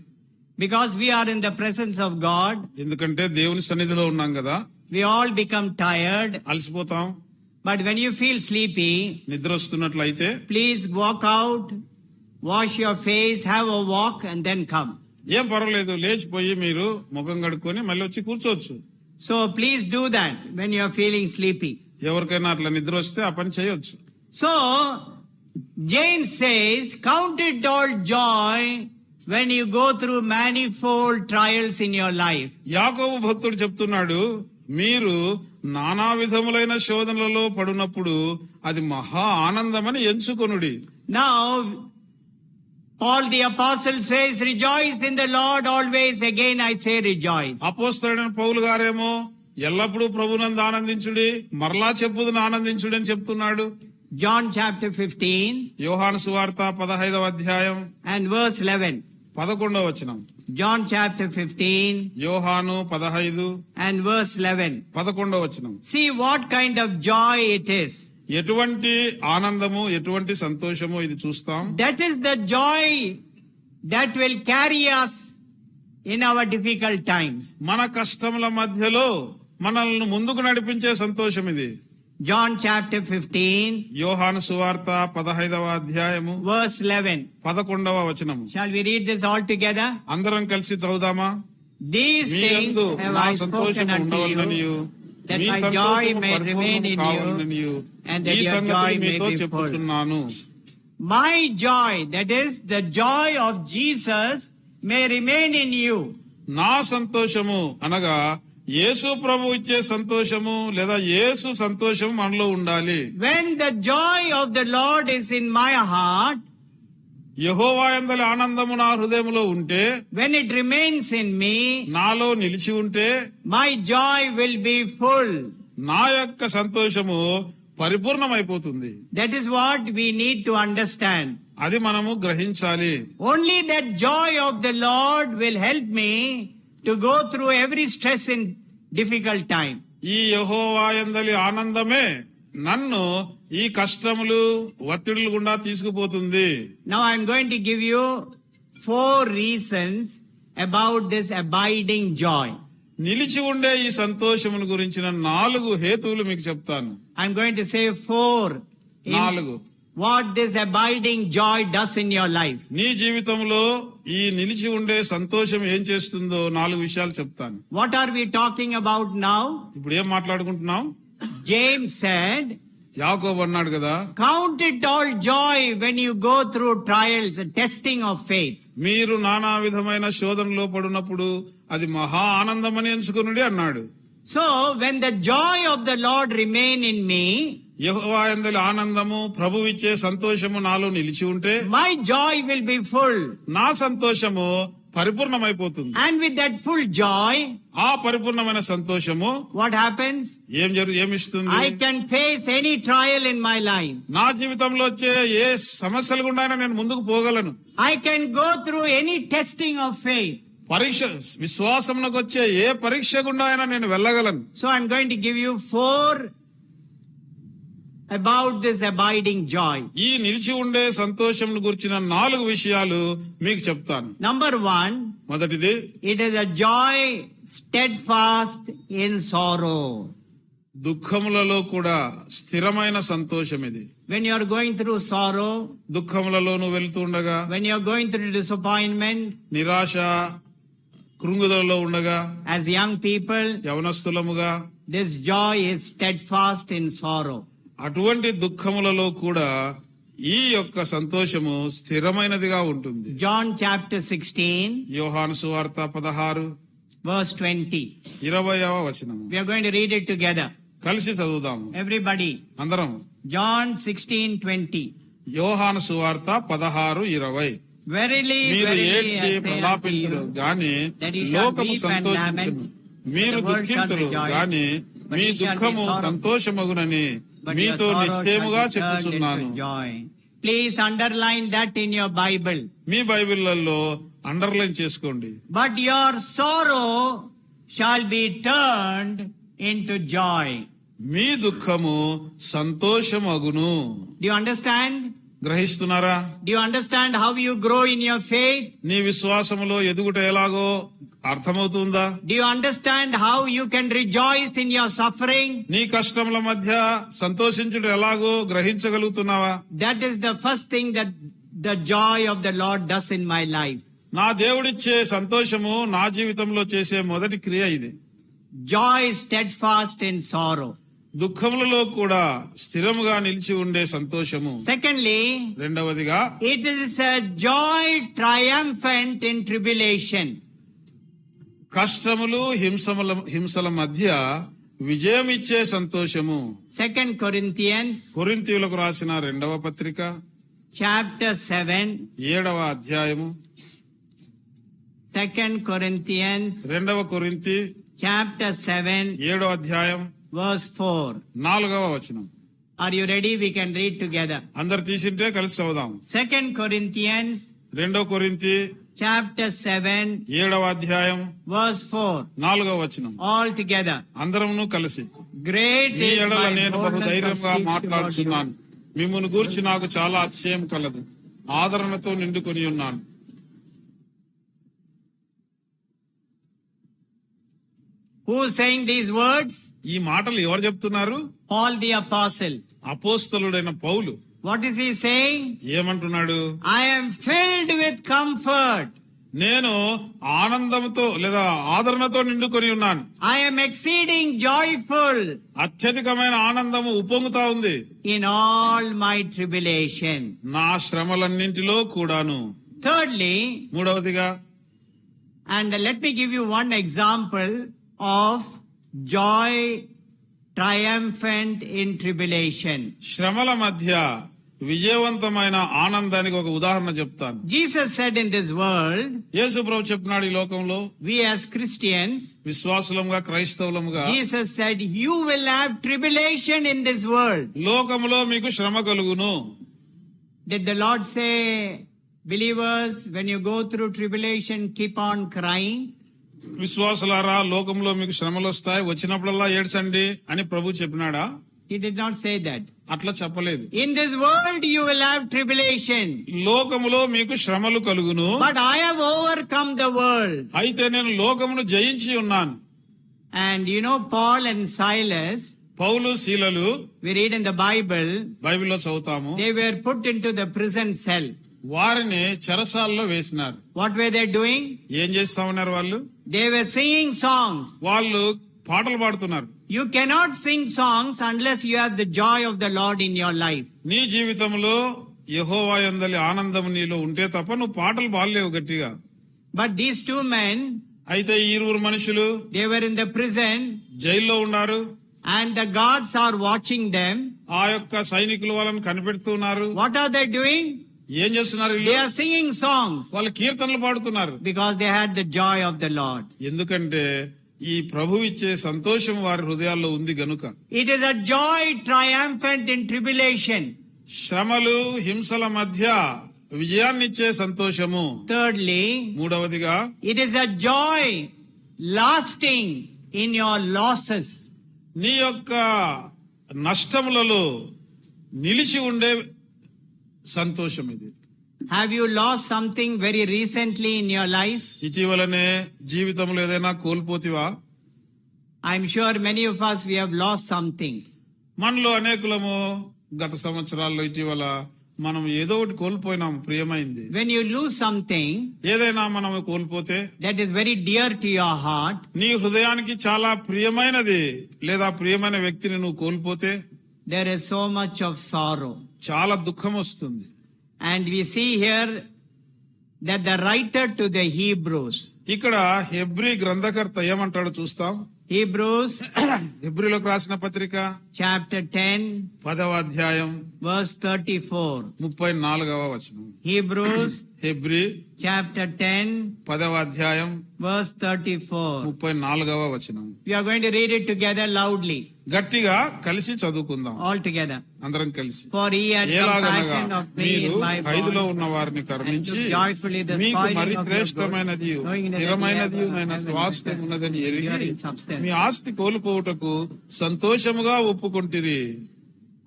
Because we are in the presence of God, ఎందుకంటే దేవుని సన్నిధిలో ఉన్నాం కదా, we all become tired. అలసిపోతాం. But when you feel sleepy, నిద్ర వస్తున్నట్లయితే please walk out, wash your face, have a walk and then come. ఏం పర్వాలేదు, లేచిపోయి మీరు ముఖం కడుక్కొని మళ్ళీ వచ్చి కూర్చోవచ్చు. So please do that when you are feeling sleepy. ఎవరికైనా అట్లా నిద్ర వస్తే ఆ పని చేయొచ్చు. So James says, count it all joy when you go through manifold trials in your life. యాకోబు భక్తుడు చెప్తున్నాడు, మీరు నానా విధములైన శోధనలలో పడినప్పుడు అది మహా ఆనందమని ఎంచుకొనుడి. Now Paul the apostle says, rejoice in the Lord always. Again I say rejoice. అపోస్తలుడైన పౌలు గారేమో ఎల్లప్పుడూ ప్రభునందు ఆనందించుడి, మరలా చెప్పుదును ఆనందించుడి అని చెప్తున్నాడు. John chapter 15 యోహాను సువార్త 15వ అధ్యాయం and verse 11. 11వ వచనం. John chapter 15 యోహాను 15 and verse 11. 11వ వచనం. See what kind of joy it is. ఎటువంటి ఆనందము, ఎటువంటి సంతోషము ఇది చూస్తాం. That is the joy that will carry us in our difficult times. మన కష్టముల మధ్యలో మనల్ని ముందుకు నడిపించే సంతోషం ఇది. John chapter 15 యోహాను సువార్త 15వ అధ్యాయము verse 11. 11వ వచనము. Shall we read this all together? అందరం కలిసి చదువుదామా? These మీ things యందు have నా I spoken సంతోషము unto ఉండవలననియు, you, that me my joy సంతోషము may remain పరిపూర్ణము in కావాలననియు you, and that ఈ your సంగతిని joy may మీతో be full. చెప్పుచున్నాను. My joy, that is the joy of Jesus, may remain in you. నా సంతోషము అనగా యేసు ప్రభు ఇచ్చే సంతోషము లేదా యేసు సంతోషము మనలో ఉండాలి. When the joy of the Lord is in my heart, యెహోవా యందలి ఆనందము నా హృదయములో ఉంటే, when it remains in me, నాలో నిలిచి ఉంటే, my joy will be full. నా యొక్క సంతోషము పరిపూర్ణమైపోతుంది. That is what we need to understand. అది మనము గ్రహించాలి. Only that joy of the Lord will help me to go through every stress in difficult time. ఈ యెహోవా యందలి ఆనందమే నన్ను ఈ కష్టములు ఒత్తిడులు గుండా తీసుకుపోతుంది. Now I am going to give you 4 reasons about this abiding joy. నిలిచి ఉండే ఈ సంతోషమును గురించిన 4 హేతువులు మీకు చెప్తాను. I am going to say 4. 4. What this abiding joy does in your life. నీ జీవితంలో ఈ నిలిచి ఉండే సంతోషం ఏం చేస్తుందో 4 విషయాలు చెప్తాను. What are we talking about now? ఇప్పుడు ఏం మాట్లాడుకుంటున్నాం? James said, యాకోబు అన్నాడు కదా, count it all joy when you go through trials, the testing of faith. మీరు నానా విధమైన శోధనలో పడినప్పుడు అది మహా ఆనందమని ఎంచుకొనుడి అన్నాడు. So when the joy of the Lord remain in me, యెహోవా యందలి ఆనందము ప్రభువిచ్చే సంతోషము నాలో నిలిచి ఉంటే, my joy will be full. నా సంతోషము పరిపూర్ణమైపోతుంది. And with that full joy, ఆ పరిపూర్ణమైన సంతోషము what happens? ఏమిస్తుంది? I can face any trial in my life. నా జీవితంలో వచ్చే ఏ సమస్యలు గుండా నేను ముందుకు పోగలను. I can go through any testing of faith. పరీక్ష విశ్వాసమునకు వచ్చే ఏ పరీక్ష గుండా అయినా నేను వెళ్ళగలను. So I'm going to give you 4 about this abiding joy. ఈ నిలిచి ఉండే సంతోషం గురించిన 4 విషయాలు మీకు చెప్తాను. Number 1, మొదటిది, it is a joy steadfast in sorrow. దుఃఖములలో కూడా స్థిరమైన సంతోషం ఇది. When you are going through sorrow, దుఃఖములలో నువ్వు వెళ్తూ ఉండగా, when you are going through disappointment, నిరాశ కృంగుదలలో ఉండగా, as young people, యవనస్తులముగా, this joy is steadfast in sorrow. అటువంటి దుఃఖములలో కూడా ఈ యొక్క సంతోషము స్థిరమైనదిగా ఉంటుంది. John chapter 16 యోహాను సువార్త 16 verse 20. 20వ వచనము. We are going to read it together. కలిసి చదువుదాము Everybody. అందరం. John 16:20. యోహాను సువార్త 16:20. Verily, మీరు verily, I ఏడ్చి say unto ప్రలాపింతురు you, గాని that ye shall లోకము weep and సంతోషించును. lament, మీరు but the world shall దుఃఖింతురు rejoice. గాని But me ye shall be దుఃఖము sorrowful, సంతోషమగునని but your మీతో sorrow నిశ్చయముగా shall be turned చెప్పుచున్నాను. into joy. Please underline that in your Bible. మీ బైబిళ్లలో అండర్లైన్ చేసుకోండి. But your sorrow shall be turned into joy. మీ దుఃఖము సంతోషమగును. Do you understand? గ్రహిస్తున్నారా? Do you understand how you grow in your faith? నీ విశ్వాసములో ఎదుగుట ఎలాగో అర్థమవుతుందా? Do you understand how you can rejoice in your suffering? నీ కష్టముల మధ్య సంతోషించుట ఎలాగో గ్రహించగలుగుతున్నావా? That is the first thing that the joy of the Lord does in my life. నా దేవుడిచ్చే సంతోషము నా జీవితంలో చేసే మొదటి క్రియ ఇది. Joy steadfast in sorrow. దుఃఖములలో కూడా స్థిరముగా నిలిచి ఉండే సంతోషము. Secondly, రెండవదిగా it is a joy triumphant in tribulation. కష్టములు హింసల మధ్య విజయం ఇచ్చే సంతోషము. 2 Corinthians కొరింథీయులకు రాసిన 2వ పత్రిక chapter 7. 7వ అధ్యాయము. 2 Corinthians 2వ కొరింథీ chapter 7 7వ అధ్యాయం verse 4. 4వ వచనం. Are you ready? We can read together. అందరు తీసింటే కలిసి చదువుదాం. 2 Corinthians 2వ కొరింథీ chapter 7 7వ అధ్యాయం verse 4. 4వ వచనం. All together. అందరమును కలిసి. Great మీ is ఎడల my నేను బహు boldness of ధైర్యంగా speech toward you. మాట్లాడుచున్నాను. మిమ్మును గూర్చి నాకు చాలా అతిశయం కలదు. ఆదరణతో నిండుకొని ఉన్నాను. Who is saying these words? ఈ మాటలు ఎవరు చెప్తున్నారు? Paul the apostle. అపోస్తలుడైన పౌలు. What is he saying? ఏమంటున్నాడు? I am filled with comfort. నేను ఆనందంతో లేదా ఆదరణతో నిండుకొని ఉన్నాను. I am exceeding joyful అత్యధికమైన ఆనందము ఉప్పొంగుతా ఉంది in all my tribulation. నా శ్రమలన్నింటిలో కూడాను. Thirdly, మూడవదిగా, and let me give you one example of joy triumphant in tribulation. శ్రమల మధ్య విజయవంతమైన ఆనందానికి ఒక ఉదాహరణ చెప్తాను. Jesus said in this world, యేసు ప్రభు చెప్పినాడు, ఈ లోకంలో we as Christians, విశ్వాసులముగా క్రైస్తవులముగా Jesus said, you will have tribulation in this world. లోకములో మీకు శ్రమ కలుగును. Did the Lord say, believers, when you go through tribulation, keep on crying? విశ్వాసులారా, లోకంలో మీకు శ్రమలు వస్తాయి, వచ్చినప్పుడల్లా ఏడ్చండి అని ప్రభు చెప్పినాడా? He did not say that. అట్లా చెప్పలేదు. In this world you will have tribulation. లోకములో మీకు శ్రమలు కలుగును, But I have overcome the world. అయితే నేను లోకమును జయించి ఉన్నాను. And you know Paul and Silas, Paul శీలలు we read in the Bible, బైబిల్లో చదువుతాము, they were put into the prison cell. వారిని చెరసాల్లో వేసినారు. What were they doing? ఏం చేస్తా ఉన్నారు వాళ్ళు? They were singing songs. వాళ్ళు పాటలు పాడుతున్నారు. You cannot sing songs unless you have the joy of the Lord in your life. నీ జీవితంలో యెహోవా యందలి ఆనందం నీలో ఉంటే తప్ప నువ్వు పాటలు పాడలేవు గట్టిగా. But these two men, అయితే ఈ 20 మనుషులు they were in the prison, జైల్లో ఉన్నారు. and the guards are watching them. ఆ యొక్క సైనికులు వాళ్ళని కనిపెడుతున్నారు. What are they doing? ఏం చేస్తున్నారు They వీళ్ళు? are singing songs వాళ్ళు కీర్తనలు పాడుతున్నారు. because they had the joy of the Lord. ఎందుకంటే ఈ ప్రభు ఇచ్చే సంతోషం వారి హృదయాల్లో ఉంది గనుక. It is a joy triumphant in tribulation. శ్రమలు హింసల మధ్య విజయాన్నిచ్చే సంతోషము. Thirdly, మూడవదిగా, it is a joy lasting in your losses. నీ యొక్క నష్టములలో నిలిచి ఉండే సంతోషం ఇది. Have you lost something very recently in your life? ఇటీవలనే జీవితంలో ఏదైనా కోల్పోతివా? I'm sure many of us, we have lost something. మనలో అనేకులము గత సంవత్సరాల్లో ఇటీవల మనం ఏదో ఒకటి కోల్పోయినాం, ప్రియమైంది. When you lose something ఏదైనా మనం కోల్పోతే that is very dear to your heart, నీ హృదయానికి చాలా ప్రియమైనది లేదా ప్రియమైన వ్యక్తిని నువ్వు కోల్పోతే there is so much of sorrow. చాలా దుఃఖం వస్తుంది. And we see here that the writer to the Hebrews, ఇక్కడ హెబ్రీ గ్రంథకర్త ఏమంటాడో చూస్తాం. Hebrews హెబ్రీలోకి రాసిన పత్రిక chapter 10 10వ అధ్యాయం verse 34. 34వ వచనం. Hebrews హెబ్రీ chapter 10 10వ అధ్యాయం verse 34. 34వ వచనం. We are going to read it together loudly, గట్టిగా కలిసి చదువుకుందాం all together. అందరం కలిసి. For he had ఎలాగనగా compassion of me మీరు in my ఖైదులో bond, ఉన్న వారిని కరుణించి and took joyfully the మీకు spoiling మరి of your శ్రేష్టమైనది goods, knowing that స్థిరమైనది ye have అయిన heaven స్వాస్థ్యం instead. ఉన్నదని You are ఎరిగి in substance. మీ ఆస్తి కోల్పోవుటకు సంతోషముగా ఒప్పుకొంటిరి.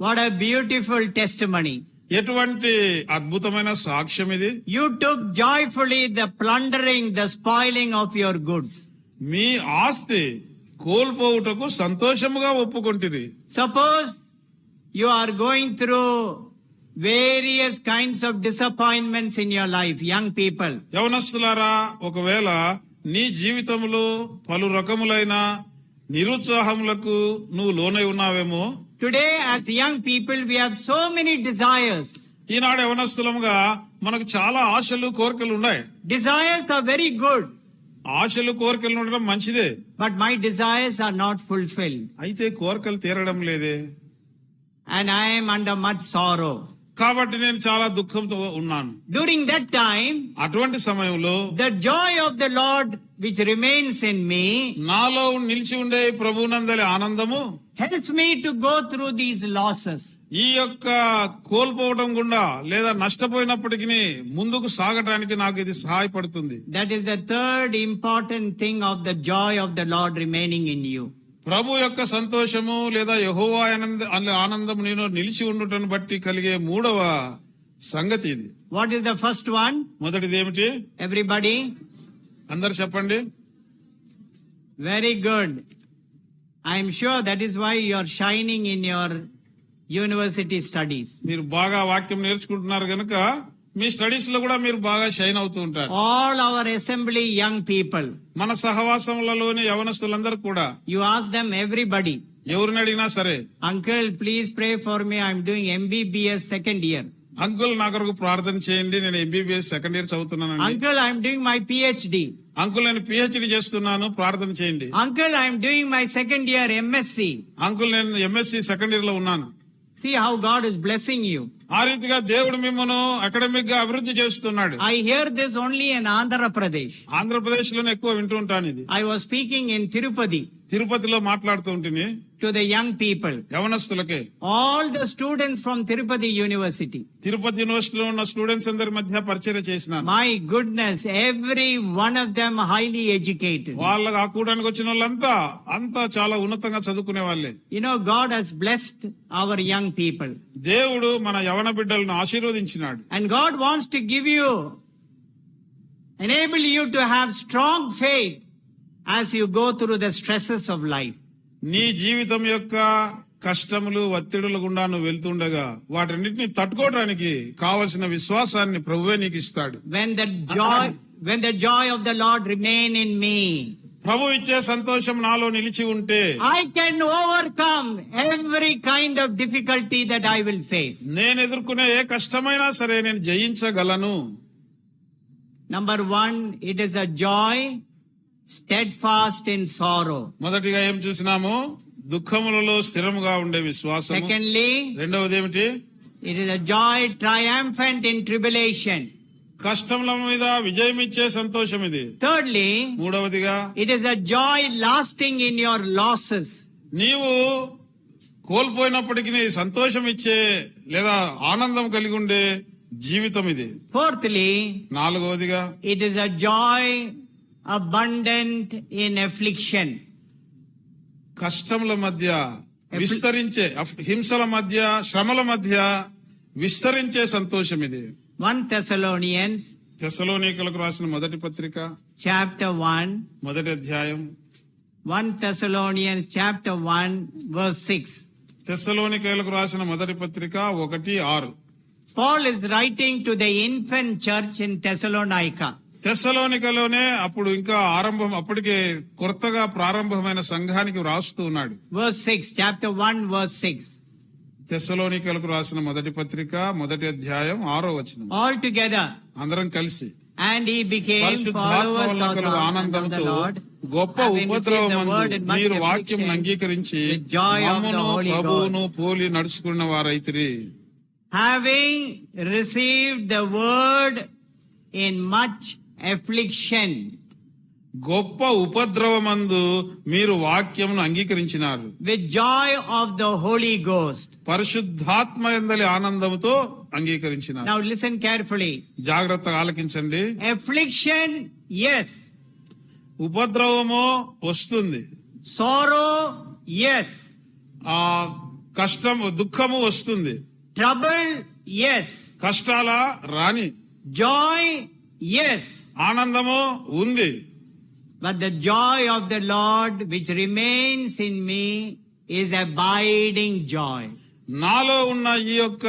What a beautiful testimony. ఎటువంటి అద్భుతమైన సాక్ష్యం ఇది. You took joyfully the plundering, the spoiling of your goods. మీ ఆస్తి కోల్పోవుటకు సంతోషముగా ఒప్పుకొంటిరి. Suppose you are going through various kinds of disappointments in your life, young people. యవనస్తులారా, ఒకవేళ నీ జీవితంలో పలు రకములైన నిరుత్సాహములకు నువ్వు లోనై ఉన్నావేమో. Today, as young people, we have so many desires. ఈనాడు యవనస్తులముగా మనకు చాలా ఆశలు కోరికలు ఉన్నాయి. Desires are very good, ఆశలు కోరికలు ఉండడం మంచిదే, but my desires are not fulfilled, అయితే కోరికలు తీరడం లేదే. and I am under much sorrow. కాబట్టి నేను చాలా దుఃఖంతో ఉన్నాను. During that time, అటువంటి సమయంలో the joy of the Lord which remains in me నాలో నిలిచి ఉండే ప్రభువునందలి ఆనందము helps me to go through these losses. ఈ యొక్క కోల్పోవడం గుండా లేదా నష్టపోయినప్పటికీ ముందుకు సాగటానికి నాకు ఇది సహాయపడుతుంది. That is the third important thing of the joy of the Lord remaining in you. ప్రభు యొక్క సంతోషము లేదా యెహోవా ఆనందం నేను నిలిచి ఉండుటను బట్టి కలిగే మూడవ సంగతి ఇది. What is the first one? మొదటిది ఏమిటి? Everybody? అందరు చెప్పండి. Very good. I am sure that is why you are shining in your university studies. మీరు బాగా వాక్యం నేర్చుకుంటున్నారు కనుక మీ స్టడీస్ లో కూడా మీరు బాగా షైన్ అవుతూ ఉంటారు. All our assembly young people, మన సహవాసములలోని యవనస్తులందరూ కూడా you ask them, everybody, ఎవరిని అడిగినా సరే, uncle, please pray for me. I am doing MBBS second year. Uncle నా కొరకు ప్రార్థన చేయండి, నేను ఎంబీబీఎస్ సెకండ్ ఇయర్ చదువుతున్నానండి. Uncle, I am doing my PhD. Uncle నేను పిహెచ్డి చేస్తున్నాను, ప్రార్థన చేయండి. Uncle, I am doing my second year MSc. Uncle నేను ఎంఎస్సి సెకండ్ ఇయర్ లో ఉన్నాను. See how God is blessing you. ఆ రీతిగా దేవుడు మిమ్మల్ని అకాడమిక్ గా అభివృద్ధి చేస్తున్నాడు. I hear this only in Andhra Pradesh. Andhra Pradesh లోనే ఎక్కువ వింటూ ఉంటాను ఇది. I was speaking in Tirupati తిరుపతిలో మాట్లాడుతూ ఉంటుంది to the young people. యవనస్తులకే. All the students from Tirupati University. Tirupati యూనివర్సిటీలో ఉన్న స్టూడెంట్స్ అందరి మధ్య పరిచయం చేసిన My goodness, every one of them highly educated. వాళ్ళకి ఆ కూడానికి వచ్చిన వాళ్ళంతా అంతా చాలా ఉన్నతంగా చదువుకునే వాళ్ళే. You know, God has blessed our young people. దేవుడు మన యవన బిడ్డలను ఆశీర్వదించినాడు. And God wants to give you, enable you to have strong faith as you go through the stresses of life. నీ జీవితం యొక్క కష్టములు ఒత్తిడుల గుండా నువ్వు వెళ్తుండగా వాటన్నిటిని తట్టుకోవడానికి కావలసిన విశ్వాసాన్ని ప్రభువే నీకు ఇస్తాడు. When the joy of the Lord remain in me, ప్రభు ఇచ్చే సంతోషం నాలో నిలిచి ఉంటే I can overcome every kind of difficulty that I will face. నేను ఎదుర్కొనే ఏ కష్టమైనా సరే నేను జయించగలను. Number 1, it is a joy steadfast in sorrow. మొదటిగా ఏం చూసినాము? దుఃఖములలో స్థిరముగా ఉండే విశ్వాసం. Secondly, రెండవది ఏమిటి? it is a joy triumphant in tribulation. కష్టముల మీద విజయం ఇచ్చే సంతోషం ఇది. Thirdly, మూడవదిగా it is a joy lasting in your losses. నీవు కోల్పోయినప్పటికీ సంతోషం ఇచ్చే లేదా ఆనందం కలిగి ఉండే జీవితం ఇది. Fourthly, నాలుగవదిగా it is a joy abundant in affliction. కష్టముల మధ్య విస్తరించే, హింసల మధ్య, శ్రమల మధ్య విస్తరించే సంతోషం ఇది. 1 Thessalonians తెస్సలోనికలకు రాసిన మొదటి పత్రిక chapter 1. మొదటి అధ్యాయం 1 Thessalonians chapter 1 verse 6. తెస్సలోనికలకు రాసిన మొదటి పత్రిక 1:6. Paul is writing to the infant church in Thessalonica. తెస్సలోనికలోనే అప్పుడు ఇంకా అప్పటికే కొత్తగా ప్రారంభమైన సంఘానికి రాస్తూ ఉన్నాడు. Verse 6, chapter 1 verse 6. తెస్సలోనికలకు రాసిన మొదటి పత్రిక మొదటి అధ్యాయం 6వ వచనం. All together. అందరం కలిసి. And he became పరిశుద్ధాత్మ followers వలన of కలుగు the ఆనందంతో Lord. గొప్ప Having received the word ఉపద్రవమందు in much మీరు వాక్యం affliction, అంగీకరించి with joy of the మమ్మును Holy ప్రభువును పోలి నడుచుకున్న వారైతిరి. Having received the word in much affliction. గొప్ప ఉపద్రవమందు మీరు వాక్యమును అంగీకరించినారు. With joy of the Holy Ghost. పరిశుద్ధాత్మ యందలి ఆనందముతో అంగీకరించినారు. Now listen carefully. జాగ్రత్తగా ఆలకించండి. Affliction, yes. ఉపద్రవము వస్తుంది. Sorrow, yes. ఆ కష్టము దుఃఖము వస్తుంది. Trouble, yes. కష్టాల రాని. Joy, yes. ఆనందము ఉంది. But the joy of the Lord which remains in me is abiding joy. నాలో ఉన్న ఈ యొక్క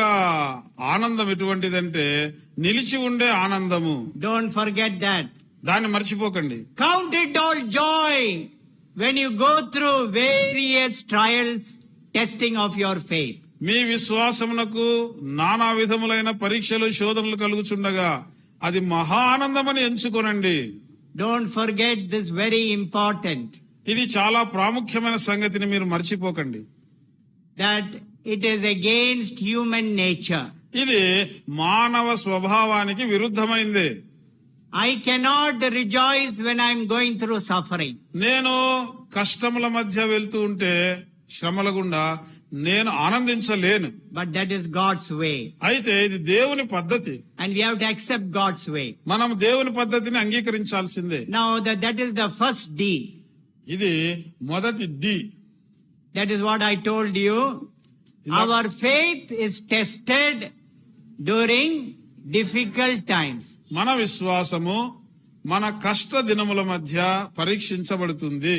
ఆనందం ఎటువంటిదంటే నిలిచి ఉండే ఆనందము. Don't forget that. దాన్ని మర్చిపోకండి. Count it all joy when you go through various trials, testing of your faith. మీ విశ్వాసమునకు నానా విధములైన పరీక్షలు శోధనలు కలుగుచుండగా అది మహా ఆనందమని ఎంచుకోనండి. Don't forget this very important. ఇది చాలా ప్రాముఖ్యమైన సంగతిని మీరు మర్చిపోకండి. That it is against human nature. ఇది మానవ స్వభావానికి విరుద్ధమైంది. I cannot rejoice when I am going through suffering. నేను కష్టముల మధ్య వెళ్తూ ఉంటే శ్రమల గుండా నేను ఆనందించలేను. But that is God's way. అయితే ఇది దేవుని పద్ధతి. And we have to accept God's way. మనం దేవుని పద్ధతిని అంగీకరించాల్సిందే. Now that is the first D. ఇది మొదటి D. That is what I told you. Our faith is tested during difficult times. మన విశ్వాసము మన కష్ట దినముల మధ్య పరీక్షించబడుతుంది.